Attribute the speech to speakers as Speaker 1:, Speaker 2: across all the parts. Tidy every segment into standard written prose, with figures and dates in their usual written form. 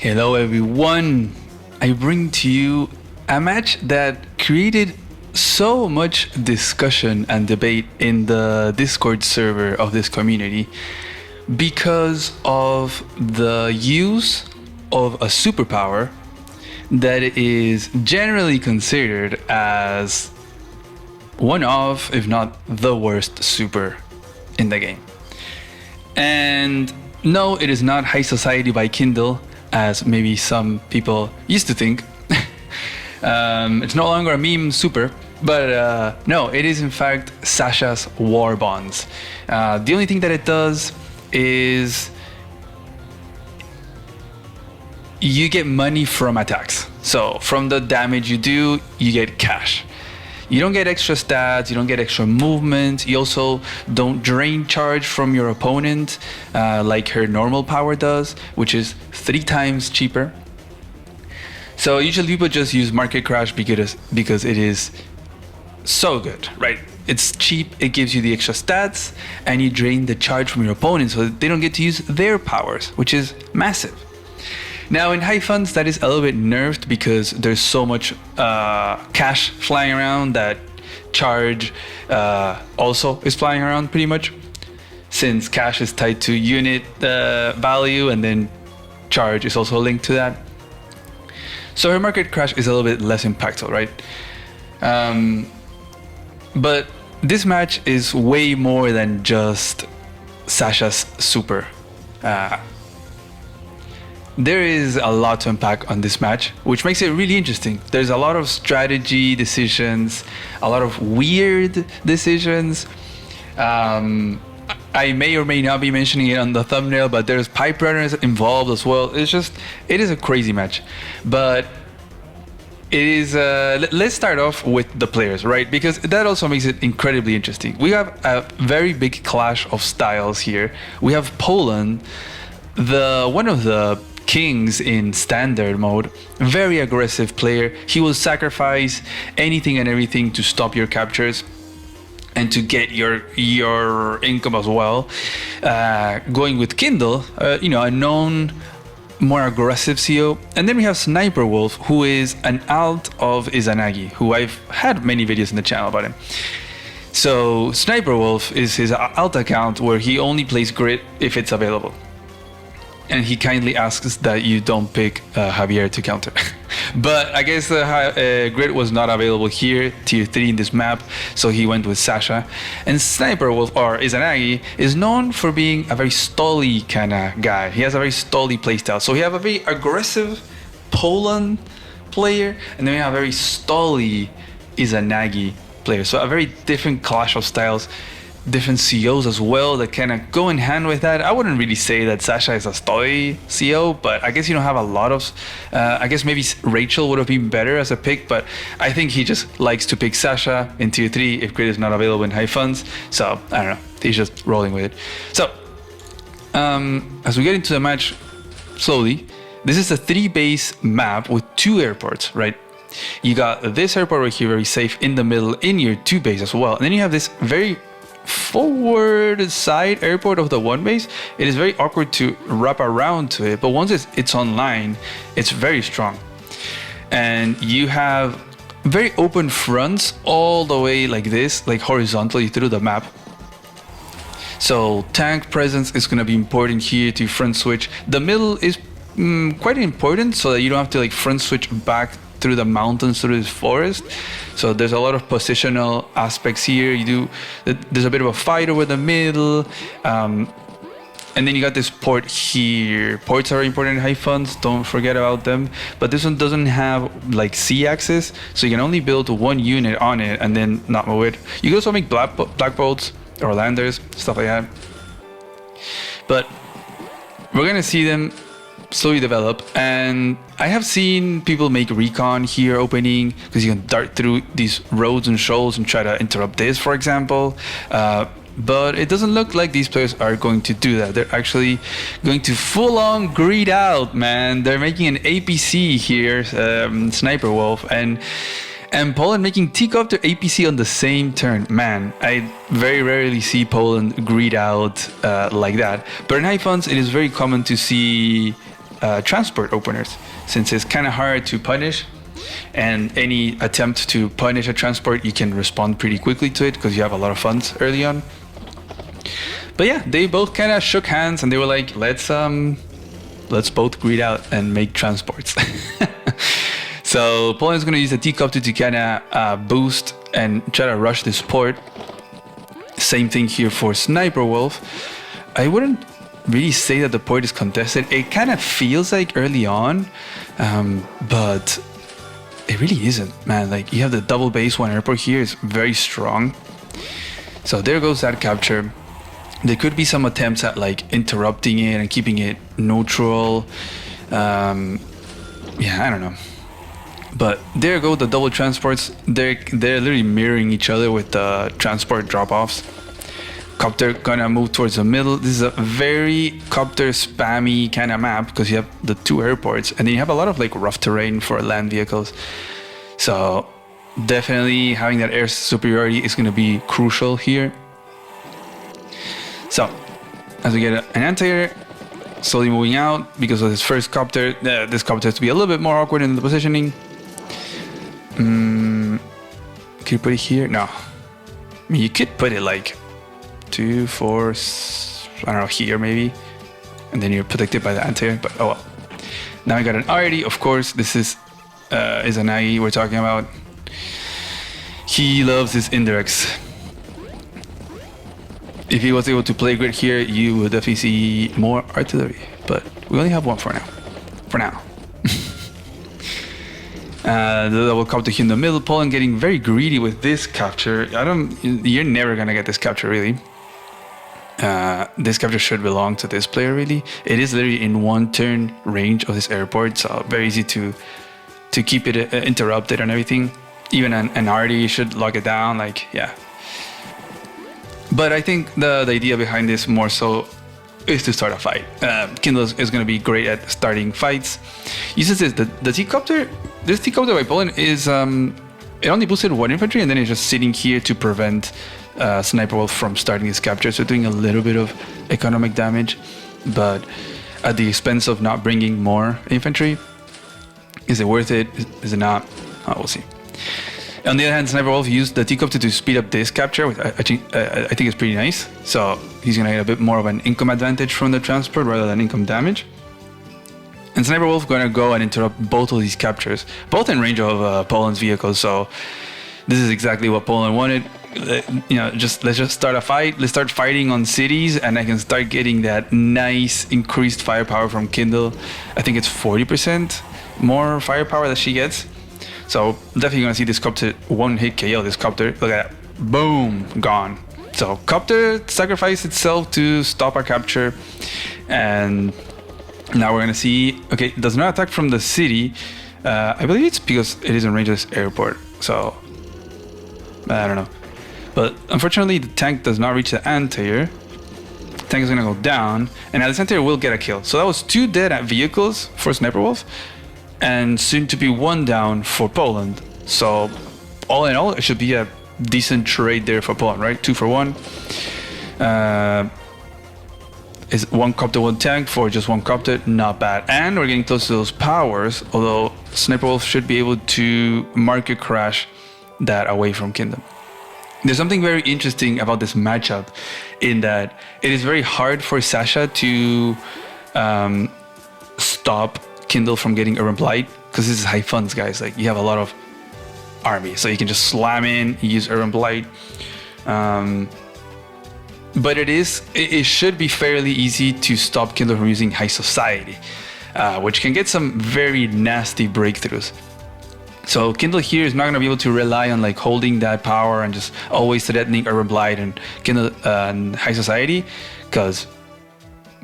Speaker 1: Hello everyone! I bring to you a match that created so much discussion and debate in the Discord server of this community because of the use of a superpower that is generally considered as one of, if not the worst super in the game. And no, it is not High Society by Kindle, as maybe some people used to think. It's no longer a meme super, but no, it is in fact Sasha's War Bonds. The only thing that it does is you get money from attacks. So from the damage you do, you get cash. You don't get extra stats, you don't get extra movement, you also don't drain charge from your opponent like her normal power does, which is 3 times cheaper. So usually people just use Market Crash because it is so good, right? It's cheap, it gives you the extra stats, and you drain the charge from your opponent so that they don't get to use their powers, which is massive. Now in high funds that is a little bit nerfed because there's so much cash flying around that charge also is flying around pretty much, since cash is tied to unit value and then charge is also linked to that. So her market crash is a little bit less impactful, right? But this match is way more than just Sasha's super. There is a lot to unpack on this match, which makes it really interesting. There's a lot of strategy decisions, a lot of weird decisions. I may or may not be mentioning it on the thumbnail, but there's Piperunners involved as well. It is a crazy match. But it is, let's start off with the players, right? Because that also makes it incredibly interesting. We have a very big clash of styles here. We have Poland, one of the kings in standard mode, very aggressive player. He will sacrifice anything and everything to stop your captures and to get your income as well. Going with Kindle, a known more aggressive CO. And then we have Sniper Wolf, who is an alt of Izanagi, who I've had many videos in the channel about him. So Sniper Wolf is his alt account where he only plays Grit if it's available. And he kindly asks that you don't pick Javier to counter. But I guess Grid was not available here, tier 3 in this map, so he went with Sasha. And Sniper Wolf, or Izanagi, is known for being a very stolly kind of guy. He has a very stolly playstyle. So we have a very aggressive Poland player, and then we have a very stolly Izanagi player. So a very different clash of styles. Different COs as well that kind of go in hand with that. I wouldn't really say that Sasha is a story CO, but I guess you don't have a lot of... I guess maybe Rachel would have been better as a pick, but I think he just likes to pick Sasha in tier 3 if Grid is not available in high funds. So, I don't know. He's just rolling with it. So, as we get into the match slowly, this is a 3-base map with 2 airports, right? You got this airport right here, very safe in the middle in your 2 base as well. And then you have this very forward side airport of the 1 base. It is very awkward to wrap around to it, but once it's online, it's very strong. And you have very open fronts all the way like this, like horizontally through the map. So tank presence is going to be important here to front switch. The middle is quite important so that you don't have to like front switch back through the mountains, through this forest. So there's a lot of positional aspects here. There's a bit of a fight over the middle. And then you got this port here. Ports are important in high funds, don't forget about them. But this one doesn't have like C axis, so you can only build 1 unit on it and then not move it. You can also make black bolts or landers, stuff like that. But we're gonna see them slowly develop, and I have seen people make recon here opening because you can dart through these roads and shoals and try to interrupt this, for example. But it doesn't look like these players are going to do that. They're actually going to full-on greed out, man. They're making an APC here, Sniper Wolf, and Poland making T-Copter APC on the same turn. Man, I very rarely see Poland greed out like that. But in high funds, it is very common to see transport openers, since it's kind of hard to punish, and any attempt to punish a transport, you can respond pretty quickly to it because you have a lot of funds early on. But yeah, they both kind of shook hands and they were like, let's both greed out and make transports. So Poland's going to use the T-Copter to kind of boost and try to rush this port. Same thing here for Sniper Wolf. I wouldn't really say that the port is contested. It kind of feels like early on, but it really isn't, man. Like, you have the double base one airport here is very strong. So there goes that capture. There could be some attempts at like interrupting it and keeping it neutral. Yeah, I don't know. But there go the double transports. They're literally mirroring each other with the transport drop-offs. Copter gonna move towards the middle. This is a very copter spammy kind of map because you have the two airports and then you have a lot of like rough terrain for land vehicles. So definitely having that air superiority is gonna be crucial here. So as we get an anti-air slowly moving out because of this first copter, this copter has to be a little bit more awkward in the positioning. Can you put it here? No. I mean, you could put it like 2, 4, I don't know, here maybe, and then you're protected by the anti-air, but oh well. Now we got an RD, of course. This is a Nagi we're talking about. He loves his indirects. If he was able to play grid here, you would definitely see more artillery, but we only have one for now. The double copter here in the middle. Poland getting very greedy with this capture. You're never gonna get this capture really. This capture should belong to this player really. It is literally in one turn range of this airport, so very easy to keep it interrupted and everything. Even an RD should lock it down, like, yeah. But I think the idea behind this more so is to start a fight. Kindle is going to be great at starting fights. Uses the T-Copter. This T-Copter by Poland is it only boosted 1 infantry and then it's just sitting here to prevent Sniper Wolf from starting his capture. So doing a little bit of economic damage, but at the expense of not bringing more infantry. Is it worth it? Is it not? We'll see. On the other hand, Sniper Wolf used the T-Copter to speed up this capture, which I think is pretty nice. So he's going to get a bit more of an income advantage from the transport rather than income damage. And Sniper Wolf going to go and interrupt both of these captures, both in range of Poland's vehicles. So this is exactly what Poland wanted. You know, let's just start a fight. Let's start fighting on cities, and I can start getting that nice increased firepower from Kindle. I think it's 40% more firepower that she gets. So definitely gonna see this copter one hit KO this copter. Look at that. Boom, gone. So copter sacrificed itself to stop our capture. And now we're gonna see, okay, it does not attack from the city. I believe it's because it is in range of this airport. So I don't know. But unfortunately the tank does not reach the anti-air. Tank is gonna go down, and now this anti-air will get a kill. So that was 2 dead vehicles for Sniper Wolf. And soon to be 1 down for Poland. So all in all, it should be a decent trade there for Poland, right? 2 for 1. Is 1 copter, 1 tank for just 1 copter, not bad. And we're getting close to those powers, although Sniper Wolf should be able to market crash that away from Kingdom. There's something very interesting about this matchup in that it is very hard for Sasha to stop Kindle from getting Urban Blight, because this is high funds, guys. Like, you have a lot of army, so you can just slam in, use Urban Blight. But it should be fairly easy to stop Kindle from using High Society, which can get some very nasty breakthroughs. So Kindle here is not going to be able to rely on like holding that power and just always threatening Urban Blight and Kindle and High Society, because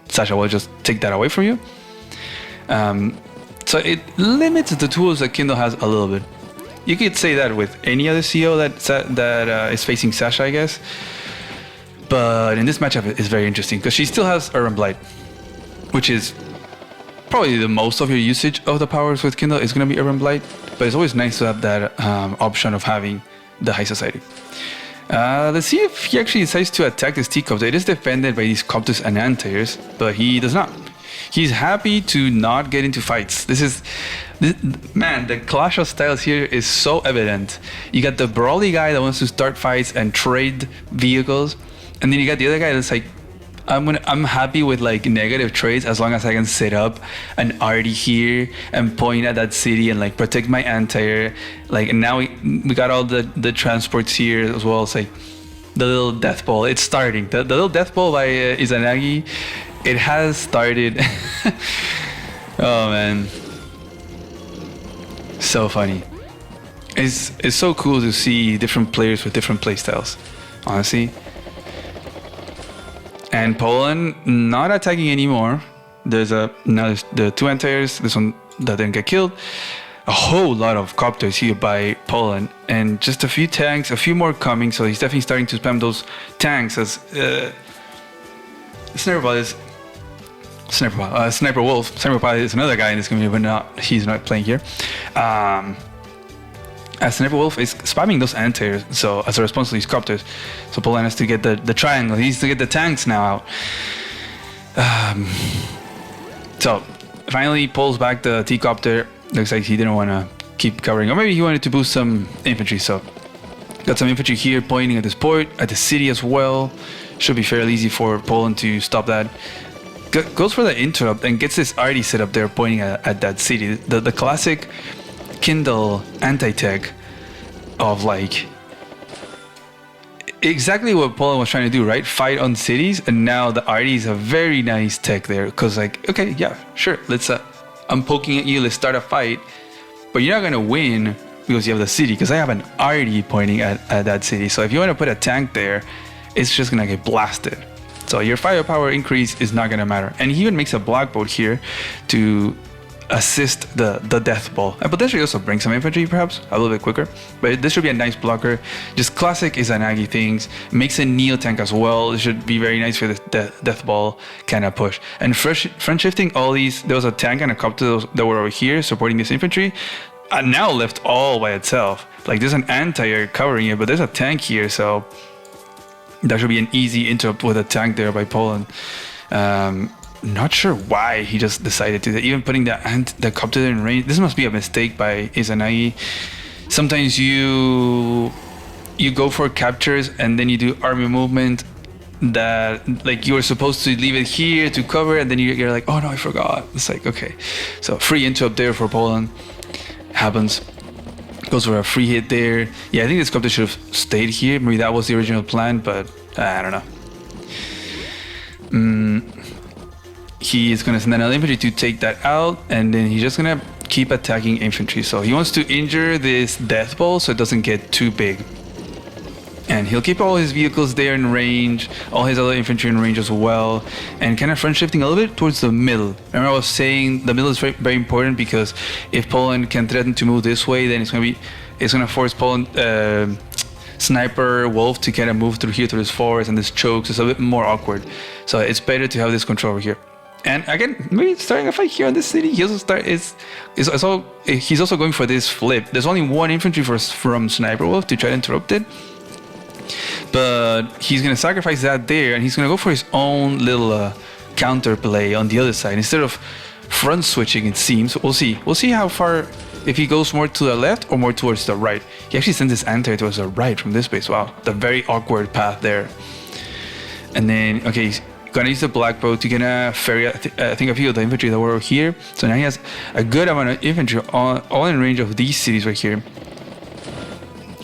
Speaker 1: Sasha will just take that away from you. So it limits the tools that Kindle has a little bit. You could say that with any other CO that is facing Sasha, I guess. But in this matchup, it's very interesting because she still has Urban Blight, which is probably the most of your usage of the powers with Kindle is going to be Urban Blight. But it's always nice to have that option of having the High Society. Let's see if he actually decides to attack this T-Copter. It is defended by these Copters and Anti-Airs, but he does not. He's happy to not get into fights. Man, the clash of styles here is so evident. You got the brawly guy that wants to start fights and trade vehicles, and then you got the other guy that's like, I'm happy with like negative trades as long as I can set up an arty here and point at that city and like protect my anti-air. Like, and now we got all the transports here as well. It's like the little death ball. It's starting. The little death ball by Izanagi. It has started. Oh man, so funny. It's so cool to see different players with different playstyles, honestly. And Poland not attacking anymore. There's the two anti-airs. This one that didn't get killed. A whole lot of copters here by Poland, and just a few tanks, a few more coming. So he's definitely starting to spam those tanks as Sniper Wolf. Sniper Wolf is another guy in this community, but he's not playing here. As Sniper Wolf is spamming those anti-airs, so as a response to these copters, so Poland has to get the triangle. He needs to get the tanks now out. So finally pulls back the T-copter. Looks like he didn't want to keep covering, or maybe he wanted to boost some infantry. So got some infantry here pointing at this port, at the city as well. Should be fairly easy for Poland to stop that. Goes for the interrupt and gets this arty set up there pointing at that city. The classic Kindle anti-tech of like exactly what Poland was trying to do, right? Fight on cities, and now the arty is a very nice tech there, because like, okay, yeah, sure, let's I'm poking at you, let's start a fight, but you're not gonna win because you have the city, because I have an arty pointing at that city. So if you want to put a tank there, it's just gonna get blasted. So your firepower increase is not gonna matter. And he even makes a black boat here to assist the death ball, and potentially also bring some infantry perhaps a little bit quicker, but this should be a nice blocker. Just classic Izanagi things. Makes a neo tank as well. It should be very nice for the death ball kind of push. And front shifting all these, there was a tank and a copter that were over here supporting this infantry, and now left all by itself. Like, there's an anti-air covering it, but there's a tank here, so that should be an easy interrupt with a tank there by Poland. Not sure why he just decided to. Even putting the copter in range, this must be a mistake by Izanagi. Sometimes you go for captures and then you do army movement that like you were supposed to leave it here to cover, and then you're like, oh no, I forgot. It's like, okay, so free interrupt there for Poland happens. Goes for a free hit there. Yeah, I think this copter should have stayed here. Maybe that was the original plan, but I don't know. He is going to send another infantry to take that out, and then he's just going to keep attacking infantry. So he wants to injure this death ball so it doesn't get too big. And he'll keep all his vehicles there in range, all his other infantry in range as well, and kind of front shifting a little bit towards the middle. Remember I was saying the middle is very, very important, because if Poland can threaten to move this way, then it's going to force Poland Sniper Wolf to kind of move through here through this forest and this chokes. It's a bit more awkward. So it's better to have this control over here. And again, maybe starting a fight here on this city. He also he's also going for this flip. There's only one infantry from Sniper Wolf to try to interrupt it, but he's gonna sacrifice that there, and he's gonna go for his own little counter play on the other side instead of front switching. It seems. We'll see. We'll see how far, if he goes more to the left or more towards the right. He actually sends his anti towards the right from this base. Wow, the very awkward path there. And then okay. Gonna use the black boat to get a ferry. I think a few of the infantry that were over here. So now he has a good amount of infantry all in range of these cities right here.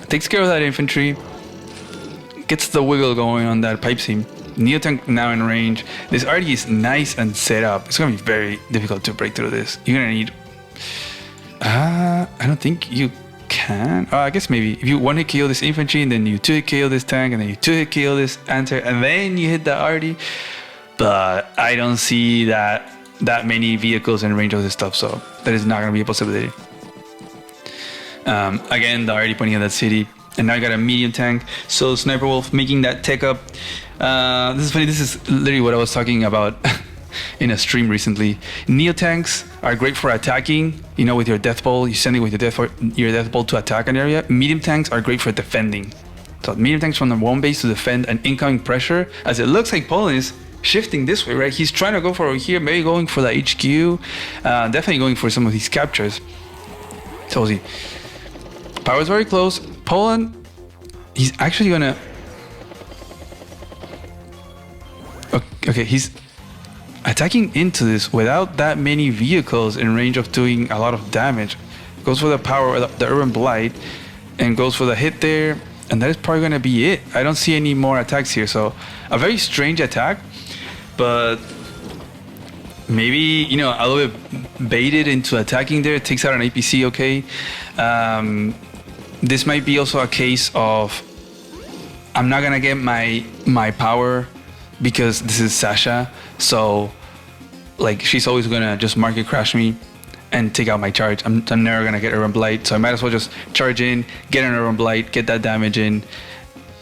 Speaker 1: Takes care of that infantry. Gets the wiggle going on that pipe seam. Neo tank now in range. This arty is nice and set up. It's gonna be very difficult to break through this. You're gonna need. I don't think you can. I guess maybe if you 1-hit KO this infantry, and then you 2-hit KO this tank, and then you 2-hit KO this anti, and then you hit the arty. But I don't see that many vehicles in range of this stuff, so that is not going to be a possibility. Again, the arty pointing at that city, and now I got a medium tank. So Sniper Wolf making that tech up. This is funny. This is literally what I was talking about in a stream recently. Neo tanks are great for attacking. You know, with your death ball, you send it with your death ball to attack an area. Medium tanks are great for defending. So medium tanks from the one base to defend an incoming pressure, as it looks like Poland is shifting this way, right? He's trying to go for over here, maybe going for the HQ, definitely going for some of these captures. So we'll see. Power's very close. Poland, he's actually gonna... Okay, he's attacking into this without that many vehicles in range of doing a lot of damage. Goes for the power, the Urban Blight, and goes for the hit there, and that is probably gonna be it. I don't see any more attacks here, so a very strange attack, but maybe, you know, a little bit baited into attacking there. It takes out an APC, okay. This might be also a case of I'm not gonna get my power because this is Sasha, so like she's always gonna just market crash me and take out my charge. I'm never gonna get Urban Blight, so I might as well just charge in, get an Urban Blight, get that damage in,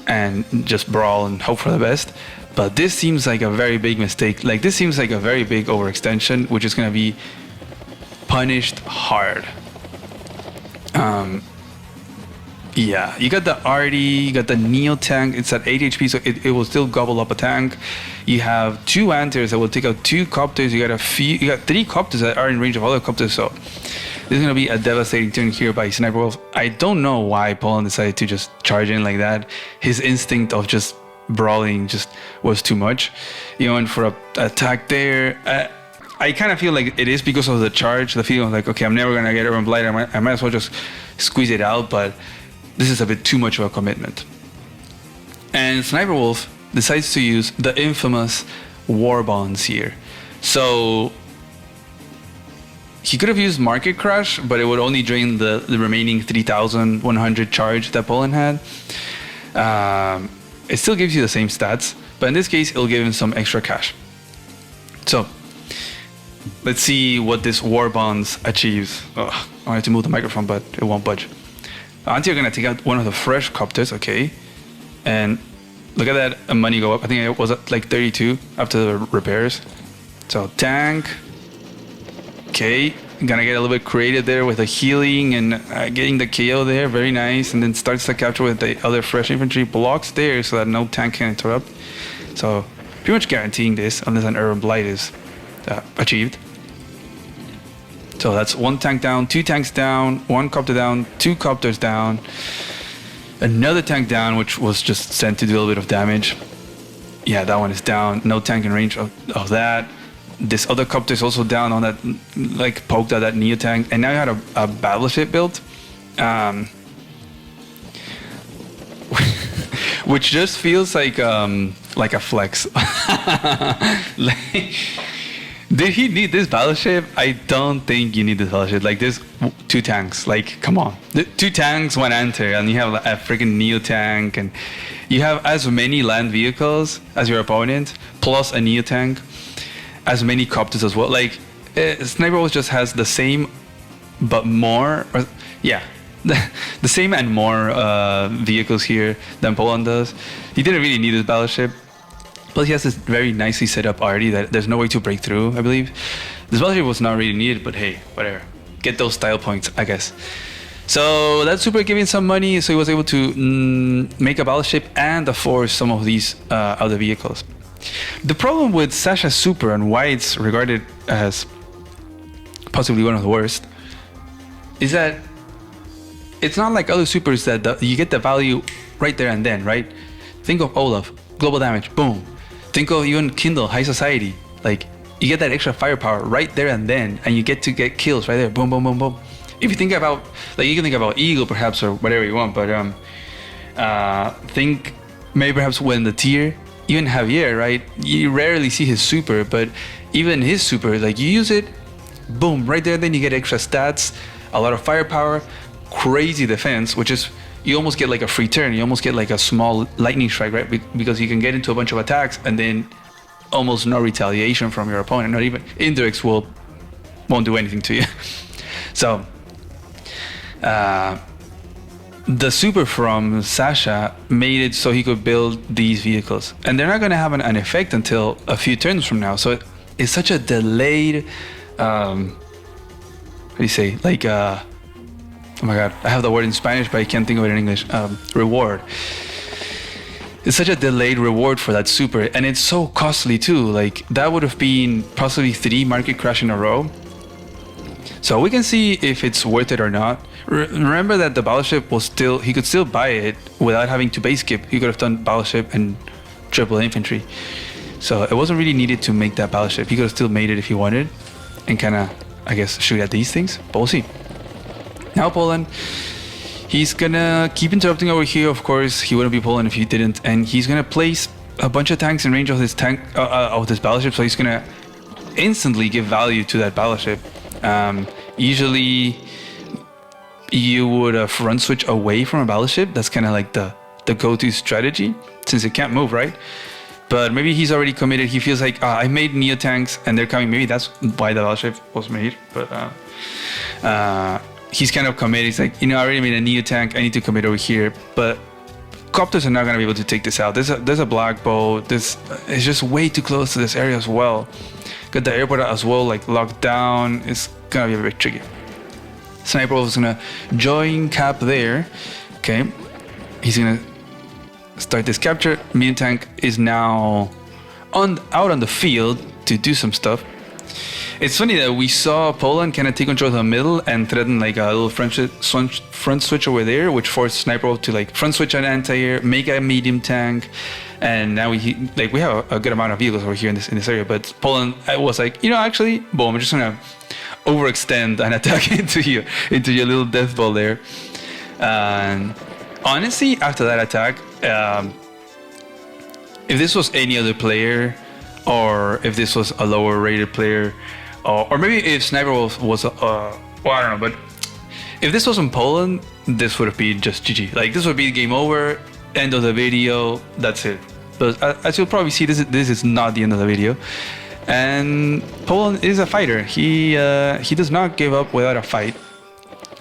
Speaker 1: and just brawl and hope for the best. But this seems like a very big mistake. Like, this seems like a very big overextension, which is gonna be punished hard. Yeah, you got the Artie, you got the Neo tank. It's at 8 HP, so it will still gobble up a tank. You have 2 Antirs that will take out 2 Copters. You got 3 Copters that are in range of other Copters, so this is gonna be a devastating turn here by Sniper Wolf. I don't know why Poland decided to just charge in like that. His instinct of just brawling just was too much. You know, and for a attack there, I kind of feel like it is because of the charge. The feeling of like, okay, I'm never gonna get Urban Blight. I might as well just squeeze it out, but this is a bit too much of a commitment. And Sniper Wolf decides to use the infamous War Bonds here. So he could have used Market Crash, but it would only drain the remaining 3,100 charge that Poland had. It still gives you the same stats, but in this case, it'll give him some extra cash. So let's see what this War Bonds achieves. Ugh, I wanted to move the microphone, but it won't budge. Auntie are gonna take out one of the fresh Copters, okay, and look at that money go up. I think it was at like 32 after the repairs. So tank, okay, gonna get a little bit creative there with the healing and getting the KO there, very nice, and then starts the capture with the other fresh infantry blocks there so that no tank can interrupt. So pretty much guaranteeing this unless an Urban Blight is achieved. So that's 1 tank down, 2 tanks down, 1 Copter down, 2 Copters down, another tank down, which was just sent to do a little bit of damage. Yeah, that one is down. No tank in range of that. This other Copter is also down on that, like, poked at that Neo tank. And now you had a battleship built, which just feels like a flex. Did he need this battleship? I don't think you need this battleship. Like, there's 2 tanks. Like, come on. 2 tanks, 1 Antir, and you have a freaking Neo tank, and you have as many land vehicles as your opponent, plus a Neo tank, as many Copters as well. Like, Sniper Wolf just has the same, but more. The same and more vehicles here than Poland does. He didn't really need this battleship. Plus, he has this very nicely set up already that there's no way to break through, I believe. This battleship was not really needed, but hey, whatever. Get those style points, I guess. So that super gave him some money, so he was able to make a battleship and force some of these other vehicles. The problem with Sasha's super and why it's regarded as possibly one of the worst is that it's not like other supers that you get the value right there and then, right? Think of Olaf, global damage, boom. Think of even Kindle, High Society. Like, you get that extra firepower right there and then, and you get to get kills right there, boom, boom, boom, boom. If you think about, like, you can think about Eagle perhaps or whatever you want, but think maybe perhaps when the tier, even Javier, right? You rarely see his super, but even his super, like, you use it, boom, right there, then you get extra stats, a lot of firepower, crazy defense, which is, you almost get like a free turn. You almost get like a small lightning strike, right? Because you can get into a bunch of attacks and then almost no retaliation from your opponent. Not even indirects won't do anything to you. So the super from Sasha made it so he could build these vehicles, and they're not going to have an effect until a few turns from now. So it's such a delayed, what do you say? Like oh my god, I have the word in Spanish, but I can't think of it in English. Reward. it's such a delayed reward for that super, and it's so costly too. Like that would have been possibly 3 market crash in a row. So we can see if it's worth it or not. Remember that the battleship was still, he could still buy it without having to base skip. He could have done battleship and triple infantry. So it wasn't really needed to make that battleship. He could have still made it if he wanted and kind of, I guess, shoot at these things, but we'll see. Now Poland, he's gonna keep interrupting over here. Of course, he wouldn't be Poland if he didn't, and he's gonna place a bunch of tanks in range of this battleship. So he's gonna instantly give value to that battleship. Usually you would front switch away from a battleship. That's kind of like the go-to strategy since it can't move, right? But maybe he's already committed. He feels like I made neo tanks and they're coming. Maybe that's why the battleship was made. But he's kind of committed. He's like, I already made a neo tank. I need to commit over here. But copters are not going to be able to take this out. There's a black bow. This is just way too close to this area as well. Got the airport as well, like locked down. It's gonna be a bit tricky. Sniper Wolf is gonna join cap there. Okay, he's gonna start this capture. Medium tank is now out on the field to do some stuff. It's funny that we saw Poland kind of take control of the middle and threaten like a little front switch over there, which forced Sniper Wolf to like front switch an anti-air, make a medium tank, and now we have a good amount of vehicles over here in this area. But Poland was like, actually, boom, I'm just gonna overextend and attack into your little death ball there. And honestly, after that attack, if this was any other player, or if this was a lower rated player, or maybe if Sniper Wolf was well, I don't know, but if this wasn't Poland, this would have been just GG. Like this would be game over, end of the video, that's it. But as you'll probably see, this is not the end of the video. And Poland is a fighter. He does not give up without a fight.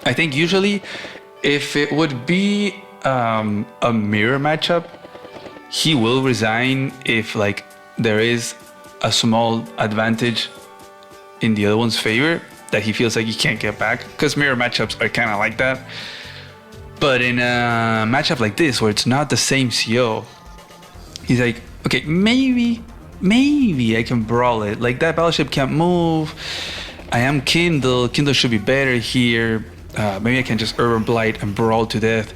Speaker 1: I think usually, if it would be a mirror matchup, he will resign if like there is a small advantage in the other one's favor that he feels like he can't get back, because mirror matchups are kind of like that. But in a matchup like this where it's not the same CO, he's like, okay, maybe I can brawl it. Like that battleship can't move. I am Kindle should be better here. Maybe I can just Urban Blight and brawl to death.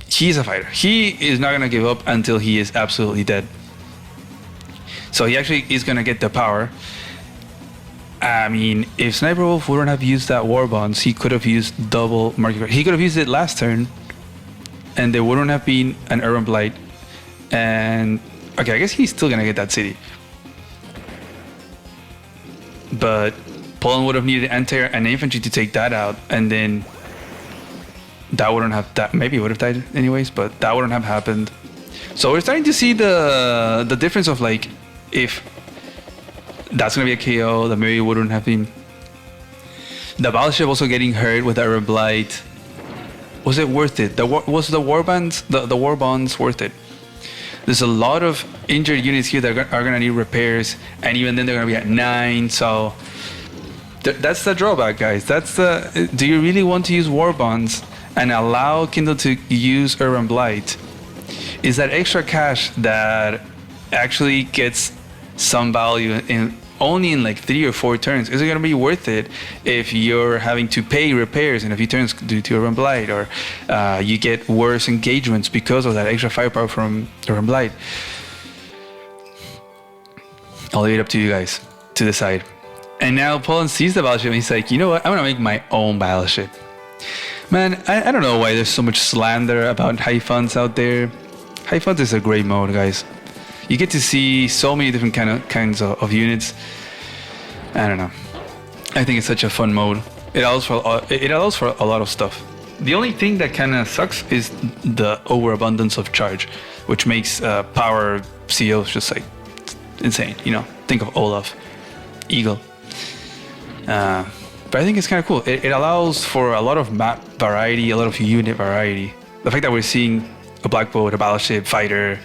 Speaker 1: He's a fighter. He is not gonna give up until he is absolutely dead. So he actually is gonna get the power. I mean, if Sniper Wolf wouldn't have used that war bonds, he could have used double market. He could have used it last turn, and there wouldn't have been an Urban Blight. And okay, I guess he's still gonna get that city. But Poland would have needed anti-air and infantry to take that out, and then that wouldn't have maybe it would have died anyways, but that wouldn't have happened. So we're starting to see the difference of like, if that's gonna be a KO, that maybe wouldn't have been. The battleship also getting hurt with Urban Blight. Was it worth it? Was the war bonds worth it? There's a lot of injured units here that are gonna need repairs, and even then they're gonna be at 9. So that's the drawback, guys. Do you really want to use war bonds and allow Kindle to use Urban Blight? Is that extra cash that actually gets some value only in like 3 or 4 turns? Is it going to be worth it if you're having to pay repairs in a few turns due to Urban Blight, or you get worse engagements because of that extra firepower from Urban Blight? I'll leave it up to you guys to decide. And now Poland sees the battleship and he's like, you know what? I'm going to make my own battleship. Man, I don't know why there's so much slander about High Funds out there. High Funds is a great mode, guys. You get to see so many different kinds of units. I don't know. I think it's such a fun mode. It allows for a lot of stuff. The only thing that kind of sucks is the overabundance of charge, which makes power COs just like insane. Think of Olaf, Eagle. But I think it's kind of cool. It allows for a lot of map variety, a lot of unit variety. The fact that we're seeing a black boat, a battleship, fighter,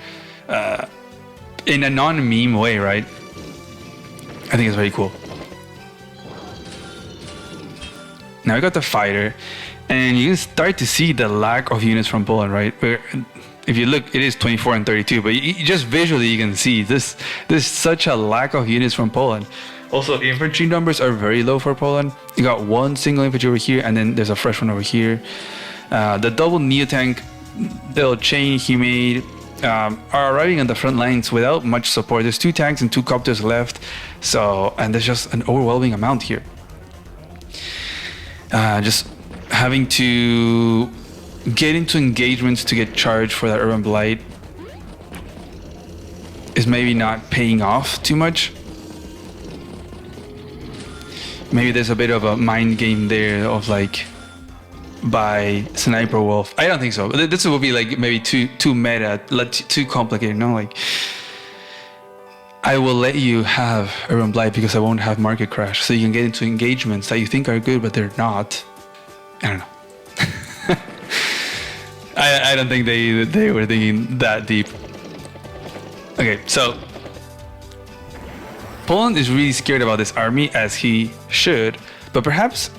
Speaker 1: in a non-meme way, right? I think it's very cool. Now we got the fighter, and you can start to see the lack of units from Poland, right? Where, if you look, it is 24 and 32, but just visually you can see this. There's such a lack of units from Poland. Also, infantry numbers are very low for Poland. You got one single infantry over here, and then there's a fresh one over here. The double neo-tank, little chain he made, are arriving on the front lines without much support. There's 2 tanks and 2 copters left, so, and there's just an overwhelming amount here. Just having to get into engagements to get charged for that urban blight is maybe not paying off too much. Maybe there's a bit of a mind game there of like by Sniper Wolf. I don't think so. This would be like maybe too meta, too complicated. No, like I will let you have urban blight because I won't have market crash, so you can get into engagements that you think are good but they're not. I don't know. I don't think they were thinking that deep. Okay, so Poland is really scared about this army, as he should, but perhaps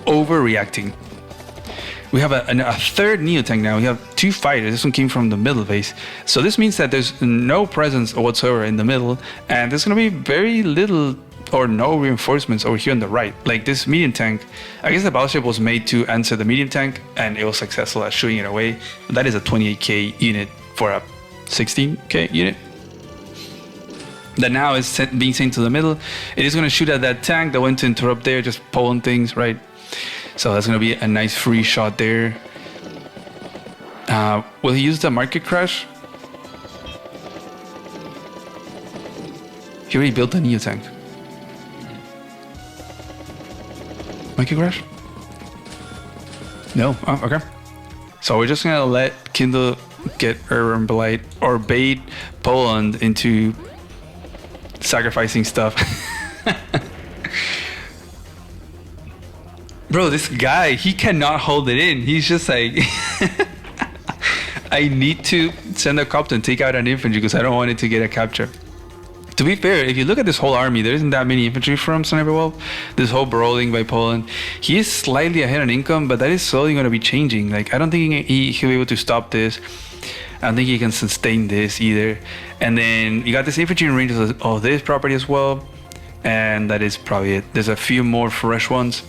Speaker 1: overreacting. We have a third neo-tank now. We have 2 fighters. This one came from the middle base. So this means that there's no presence whatsoever in the middle, and there's going to be very little or no reinforcements over here on the right. Like this medium tank, I guess the battleship was made to answer the medium tank, and it was successful at shooting it away. That is a 28k unit for a 16k unit that now is being sent to the middle. It is going to shoot at that tank that went to interrupt there, just pulling things, right? So that's going to be a nice free shot there. Will he use the market crash? He already built a neo tank. Market crash? No. Oh, okay. So we're just gonna let Kindle get urban blight or bait Poland into sacrificing stuff. Bro, this guy, he cannot hold it in. He's just like, I need to send a copter and take out an infantry because I don't want it to get a capture. To be fair, if you look at this whole army, there isn't that many infantry from Sniper Wolf. This whole brawling by Poland, he is slightly ahead on income, but that is slowly going to be changing. Like, I don't think he'll be able to stop this. I don't think he can sustain this either. And then you got this infantry in range of this property as well, and that is probably it. There's a few more fresh ones.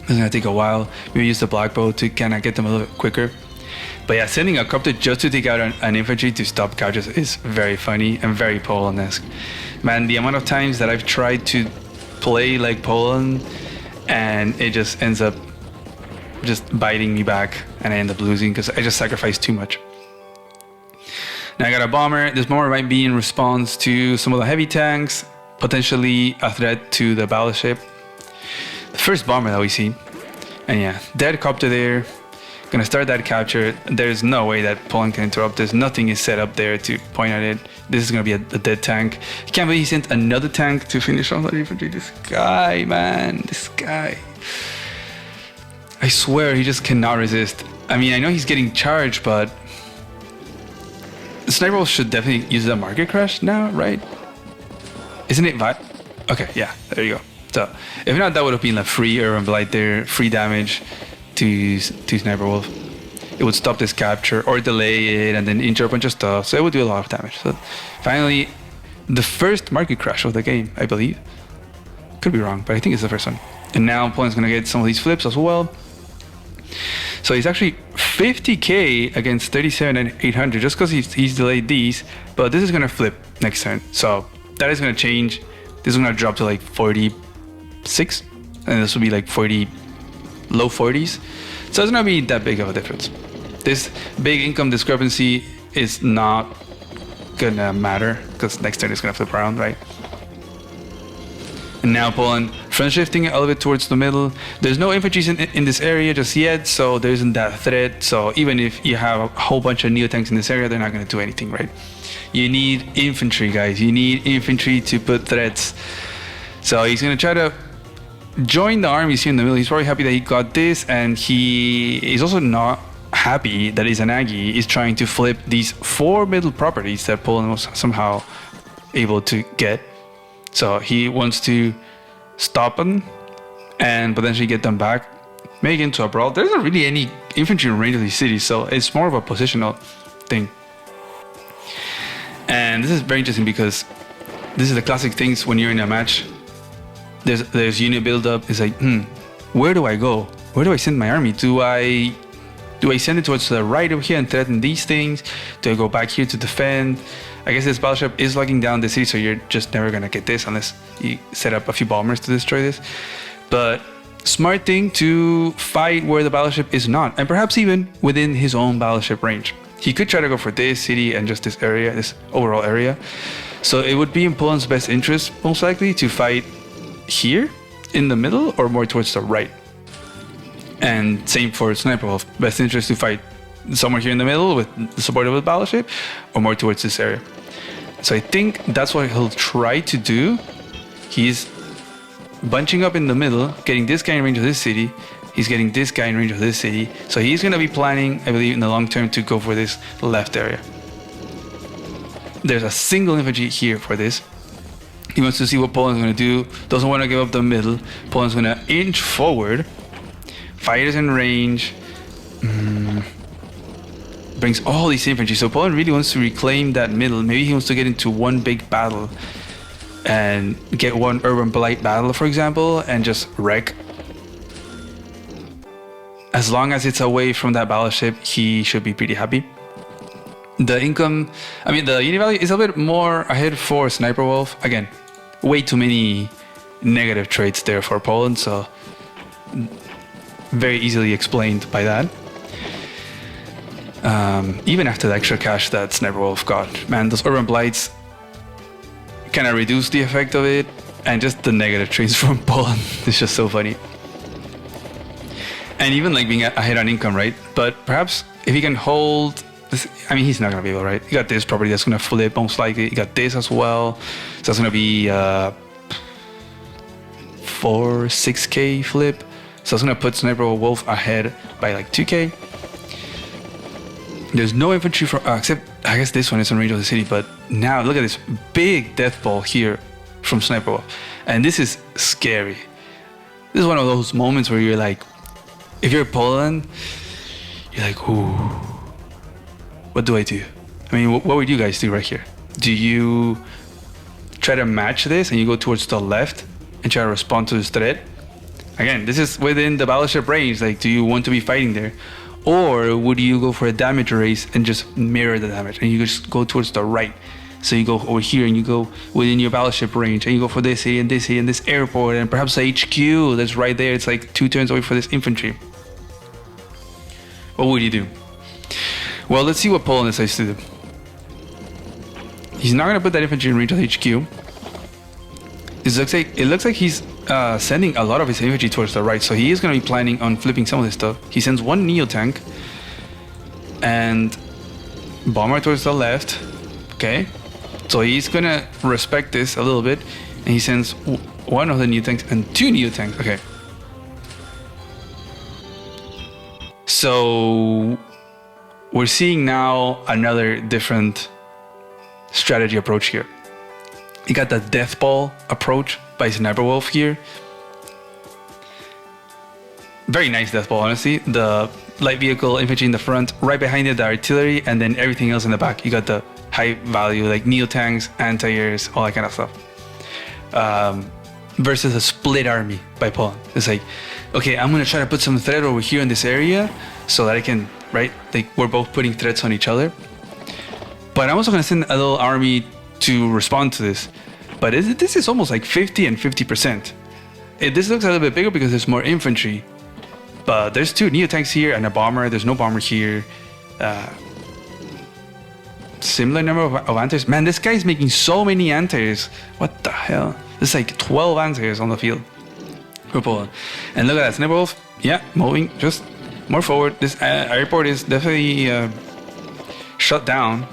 Speaker 1: It's gonna take a while. Maybe use the black bow to kind of get them a little bit quicker. But yeah, sending a copter just to take out an infantry to stop couches is very funny and very Poland-esque. Man, the amount of times that I've tried to play like Poland and it just ends up just biting me back and I end up losing because I just sacrifice too much. Now I got a bomber. This bomber might be in response to some of the heavy tanks, potentially a threat to the battleship. The first bomber that we see. And yeah, dead copter there. Gonna start that capture. There's no way that Poland can interrupt this. Nothing is set up there to point at it. This is gonna be a dead tank. Can't believe he sent another tank to finish off that infantry. This guy, man, this guy. I swear he just cannot resist. I mean, I know he's getting charged, but the Sniper Wolf should definitely use the market crash now, right? Isn't it okay, yeah, there you go. So if not, that would have been a free urban blight there, free damage to Sniper Wolf. It would stop this capture or delay it and then injure a bunch of stuff, so it would do a lot of damage. So finally, the first market crash of the game, I believe. Could be wrong, but I think it's the first one. And now Poland's gonna get some of these flips as well. So he's actually 50k against 37 and 800 just because he's delayed these, but this is gonna flip next turn. So that is gonna change. This is gonna drop to like 46, and this will be like 40, low 40s. So it's not be that big of a difference. This big income discrepancy is not gonna matter because next turn it's gonna flip around, right? And now Poland front shifting a little bit towards the middle. There's no infantry in this area just yet, so there isn't that threat. So even if you have a whole bunch of neo-tanks in this area, they're not gonna do anything, right? You need infantry, guys. You need infantry to put threats. So he's gonna try to join the armies here in the middle. He's probably happy that he got this, and he is also not happy that Izanagi is trying to flip these 4 middle properties that Poland was somehow able to get. So he wants to stop him and potentially get them back, make it into a brawl. There's not really any infantry in range of these cities, so it's more of a positional thing. And this is very interesting because this is the classic things when you're in a match. There's unit build-up. It's like, where do I go? Where do I send my army? Do I send it towards the right over here and threaten these things? Do I go back here to defend? I guess this battleship is locking down the city, so you're just never gonna get this unless you set up a few bombers to destroy this. But smart thing to fight where the battleship is not, and perhaps even within his own battleship range. He could try to go for this city and just this area, this overall area. So it would be in Poland's best interest, most likely, to fight here in the middle or more towards the right. And same for Sniper Wolf, best interest to fight somewhere here in the middle with the support of the battleship or more towards this area. So I think that's what he'll try to do. He's bunching up in the middle, getting this guy in range of this city. He's getting this guy in range of this city. So he's going to be planning, I believe, in the long term to go for this left area. There's a single infantry here for this. He wants to see what Poland's going to do. Doesn't want to give up the middle. Poland's going to inch forward. Fighters in range. Brings all these infantry. So Poland really wants to reclaim that middle. Maybe he wants to get into one big battle and get one urban blight battle, for example, and just wreck. As long as it's away from that battleship, he should be pretty happy. The income, the unit value is a bit more ahead for Sniper Wolf. Again, way too many negative traits there for Poland, so very easily explained by that. Even after the extra cash that Sniper Wolf got, man, those urban blights kind of reduce the effect of it, and just the negative traits from Poland is just so funny. And even like being ahead on income, right? But perhaps if he can hold this, he's not gonna be able, right? You got this property that's gonna flip most likely. You got this as well, so that's gonna be 6K flip. So it's gonna put Sniper Wolf ahead by like 2K. There's no infantry from except I guess this one is in range of the city. But now look at this big death ball here from Sniper Wolf, and this is scary. This is one of those moments where you're like, if you're Poland, you're like, ooh, what do I do? What would you guys do right here? Do you try to match this and you go towards the left and try to respond to this threat? Again, this is within the battleship range. Like, do you want to be fighting there? Or would you go for a damage race and just mirror the damage and you just go towards the right? So you go over here and you go within your battleship range and you go for this city and this city and this airport and perhaps the HQ that's right there. It's like 2 turns away for this infantry. What would you do? Well, let's see what Poland decides to do. He's not going to put that infantry in range of the HQ. It looks like he's sending a lot of his infantry towards the right, so he is going to be planning on flipping some of this stuff. He sends one Neo tank and bomber towards the left. Okay, so he's going to respect this a little bit, and he sends one of the Neo tanks and 2 Neo tanks. Okay. So we're seeing now another different strategy approach here. You got the death ball approach by Sniper Wolf here. Very nice death ball, honestly. The light vehicle infantry in the front, right behind it the artillery, and then everything else in the back. You got the high value like neo tanks, anti-airs, all that kind of stuff. Versus a split army by Poland. It's like, okay, I'm gonna try to put some threat over here in this area so that I can, right? Like we're both putting threats on each other. But I'm also gonna send a little army to respond to this. But this is almost like 50 and 50%. This looks a little bit bigger because there's more infantry. But there's 2 neo tanks here and a bomber. There's no bomber here. Similar number of anti-airs. Man, this guy's making so many anti-airs. What the hell? There's like 12 anti-airs on the field for Poland. And look at that, Sniper Wolf. Yeah, moving just more forward. This airport is definitely shut down.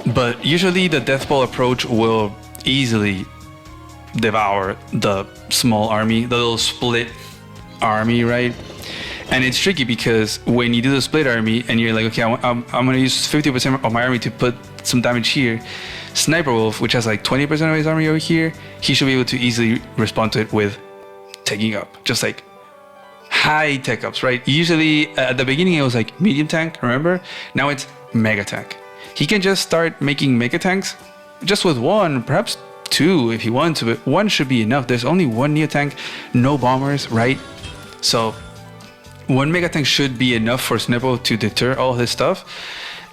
Speaker 1: But usually the death ball approach will easily devour the small army, the little split army, right? And it's tricky because when you do the split army and you're like, okay, I'm going to use 50% of my army to put some damage here, Sniper Wolf, which has like 20% of his army over here, he should be able to easily respond to it with taking up. Just like high tech ups, right? Usually at the beginning it was like medium tank, remember? Now it's mega tank. He can just start making mega tanks just with one, perhaps two if he wants to, but one should be enough. There's only one neo tank, no bombers, right? So one mega tank should be enough for Sniper Wolf to deter all this stuff.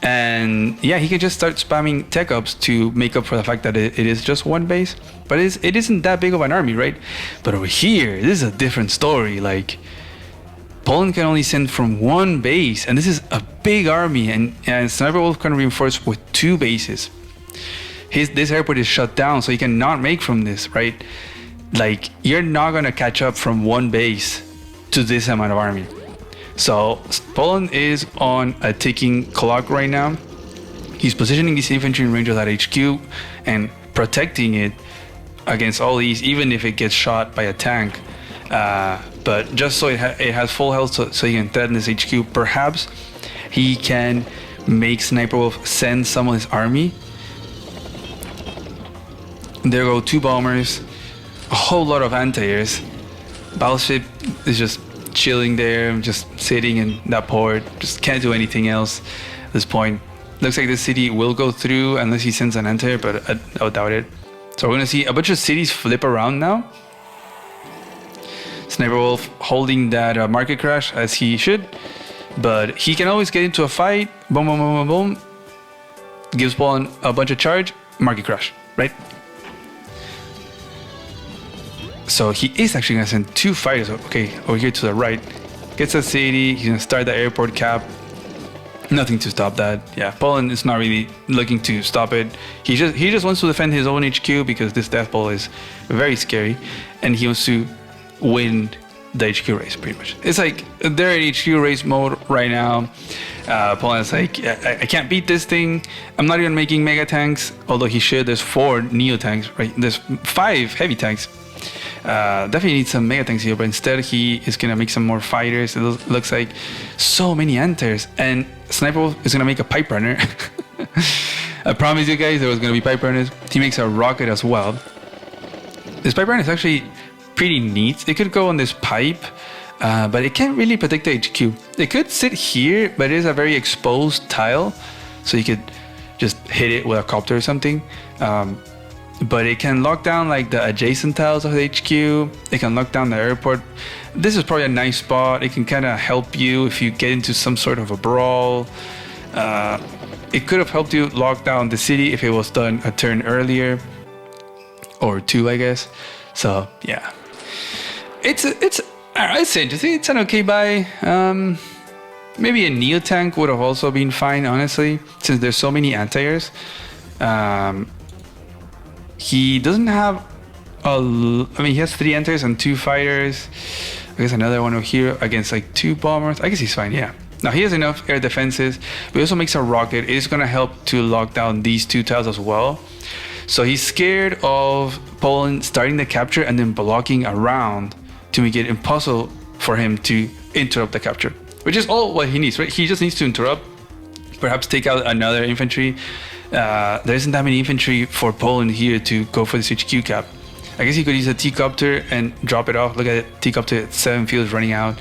Speaker 1: And yeah, he can just start spamming tech ups to make up for the fact that it is just one base. But it isn't that big of an army, right? But over here, this is a different story. Like, Poland can only send from one base, and this is a big army, and Sniper Wolf can reinforce with two bases. This airport is shut down, so he cannot make from this, right? Like, you're not gonna catch up from one base to this amount of army. So Poland is on a ticking clock right now. He's positioning his infantry in range of that HQ and protecting it against all these, even if it gets shot by a tank. But just so it has full health, so he can threaten this HQ. Perhaps he can make Sniper Wolf send some of his army. There go two bombers, a whole lot of anti-airs. Battleship is just chilling there, just sitting in that port, just can't do anything else at this point. Looks like the city will go through unless he sends an anti-air, but I doubt it. So we're gonna see a bunch of cities flip around now. Sniper Wolf holding that market crash as he should, but he can always get into a fight. Boom, boom, boom, boom, boom. Gives Poland a bunch of charge, market crash, right? So he is actually gonna send two fighters, okay, over here to the right. Gets a city, he's gonna start the airport cap. Nothing to stop that. Yeah, Poland is not really looking to stop it. He just wants to defend his own HQ because this death ball is very scary, and he wants to win the HQ race pretty much. It's like they're in HQ race mode right now. Poland's like, I can't beat this thing. I'm not even making mega tanks, although he should. There's 4 neo tanks, right? There's 5 heavy tanks. Definitely need some mega tanks here, but instead he is gonna make some more fighters. It looks like so many anti-airs, and Sniper Wolf is gonna make a Piperunner. I promise you guys there was gonna be Piperunners. He makes a rocket as well. This Piperunner is actually pretty neat. It could go on this pipe, but it can't really protect the HQ. It could sit here, but it is a very exposed tile, so you could just hit it with a copter or something. But it can lock down like the adjacent tiles of the HQ. It can lock down the airport. This is probably a nice spot. It can kind of help you if you get into some sort of a brawl. It could have helped you lock down the city if it was done a turn earlier, or 2, I guess. So yeah, it's interesting. It's an okay buy. Maybe a neo tank would have also been fine, honestly, since there's so many anti-airs. He doesn't have he has 3 anti-airs and 2 fighters. I guess another one over here against like 2 bombers. I guess he's fine, yeah. Now he has enough air defenses, but he also makes a rocket. It is gonna help to lock down these 2 tiles as well. So he's scared of Poland starting the capture and then blocking around to make it impossible for him to interrupt the capture, which is all what he needs, right? He just needs to interrupt, perhaps take out another infantry. There isn't that many infantry for Poland here to go for this HQ cap. I guess he could use a T-copter and drop it off. Look at it, T-copter at 7 fields running out.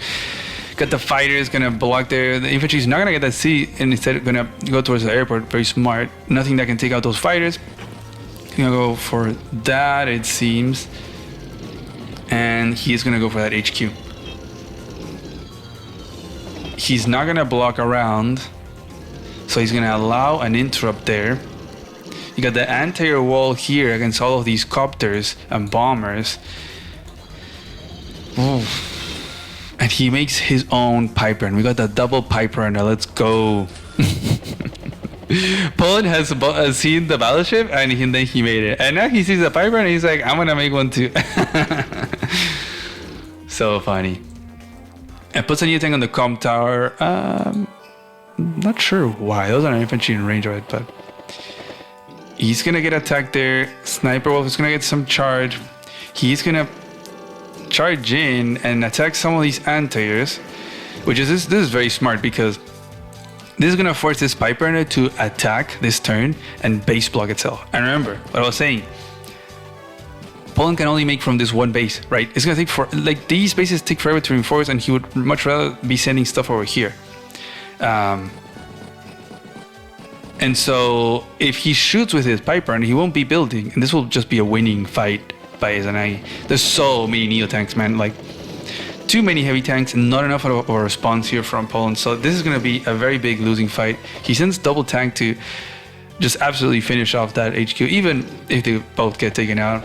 Speaker 1: Got the fighters gonna block there. The infantry is not gonna get that C and instead gonna go towards the airport. Very smart. Nothing that can take out those fighters. Gonna go for that, it seems. And he's gonna go for that HQ. He's not gonna block around, so he's gonna allow an interrupt there. You got the anti-air wall here against all of these copters and bombers. Ooh. And he makes his own Piperunner. We got the double Piperunner. Let's go. Poland has seen the battleship and then he made it. And now he sees the Piperunner and he's like, I'm gonna make one too. So funny. And puts a new thing on the comm tower. Not sure why. Those are infantry in range of it, but he's gonna get attacked there. Sniper Wolf is gonna get some charge. He's gonna charge in and attack some of these anti-airs, which is this is very smart because This is gonna force this Piperunner to attack this turn and base block itself. And remember what I was saying. Poland can only make from this one base, right? It's gonna take like these bases take forever to reinforce, and he would much rather be sending stuff over here. And so if he shoots with his Piperunner, he won't be building, and this will just be a winning fight by Izanagi. There's so many Neo tanks, man. Like too many heavy tanks and not enough of a response here from Poland. So this is going to be a very big losing fight. He sends double tank to just absolutely finish off that HQ. Even if they both get taken out,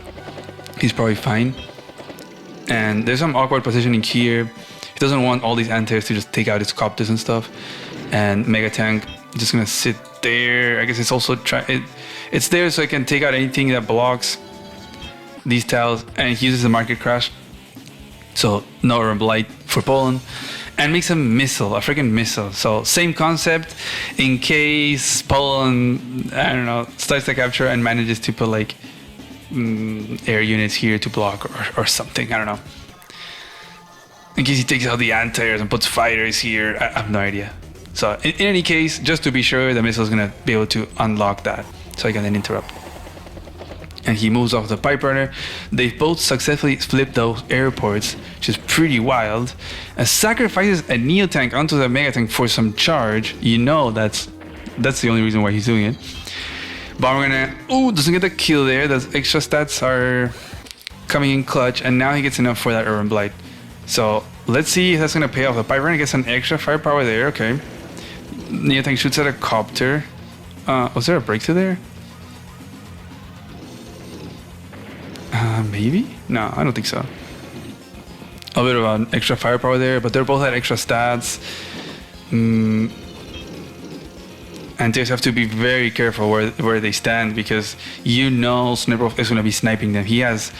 Speaker 1: he's probably fine. And there's some awkward positioning here. He doesn't want all these anti-airs to just take out his copters and stuff. And Mega Tank just going to sit there. I guess it's also it's there so it can take out anything that blocks these tiles. And he uses the Market Crash. So no Urban Blight for Poland, and makes a missile, a freaking missile. So same concept, in case Poland, I don't know, starts the capture and manages to put like air units here to block or something, I don't know. In case he takes out the anti-airs and puts fighters here, I have no idea. So in any case, just to be sure, the missile is gonna be able to unlock that, so I can then interrupt. And he moves off the Piperunner. They've both successfully flipped those airports, which is pretty wild. And sacrifices a Neo tank onto the Mega Tank for some charge. You know that's the only reason why he's doing it. Bomber doesn't get the kill there. Those extra stats are coming in clutch, and now he gets enough for that Urban Blight. So let's see if that's gonna pay off. The Piperunner gets an extra firepower there. Okay. Neo tank shoots at a copter. Was there a breakthrough there? Maybe? No, I don't think so. A bit of an extra firepower there, but they're both at extra stats. And they have to be very careful where they stand, because you know Sniper is going to be sniping them. He has,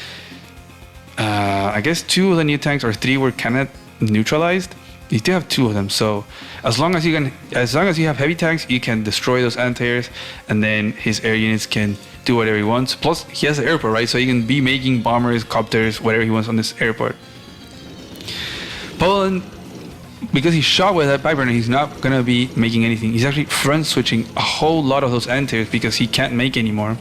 Speaker 1: I guess 2 of the new tanks, or 3 were kind of neutralized. You still have 2 of them, so as long as you have heavy tanks, you can destroy those anti-airs, and then his air units can do whatever he wants. Plus, he has the airport, right? So he can be making bombers, copters, whatever he wants on this airport. Poland, because he shot with that Piperunner, he's not gonna be making anything. He's actually front switching a whole lot of those anti-airs because he can't make anymore.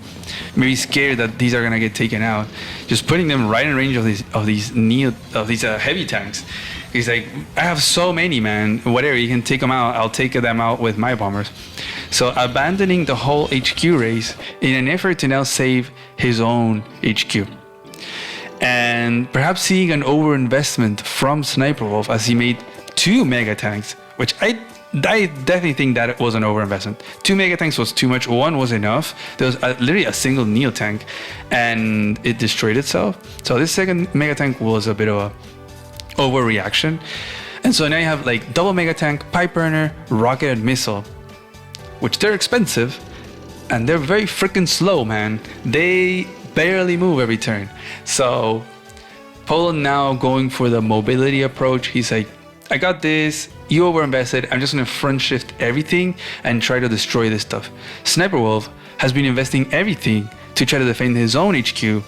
Speaker 1: Maybe scared that these are gonna get taken out. Just putting them right in range of these heavy tanks. He's like, I have so many, man. Whatever, you can take them out. I'll take them out with my bombers. So abandoning the whole HQ race in an effort to now save his own HQ. And perhaps seeing an overinvestment from Sniper Wolf as he made 2 mega tanks, which I definitely think that it was an overinvestment. 2 mega tanks was too much. 1 was enough. There was literally a single Neo tank, and it destroyed itself. So this second mega tank was a bit of a overreaction. And so now you have like double mega tank, Piperunner, rocket, and missile, which they're expensive and they're very freaking slow, man. They barely move every turn. So Poland now going for the mobility approach. He's like, I got this, you overinvested, I'm just gonna front shift everything and try to destroy this stuff. Sniper Wolf has been investing everything to try to defend his own HQ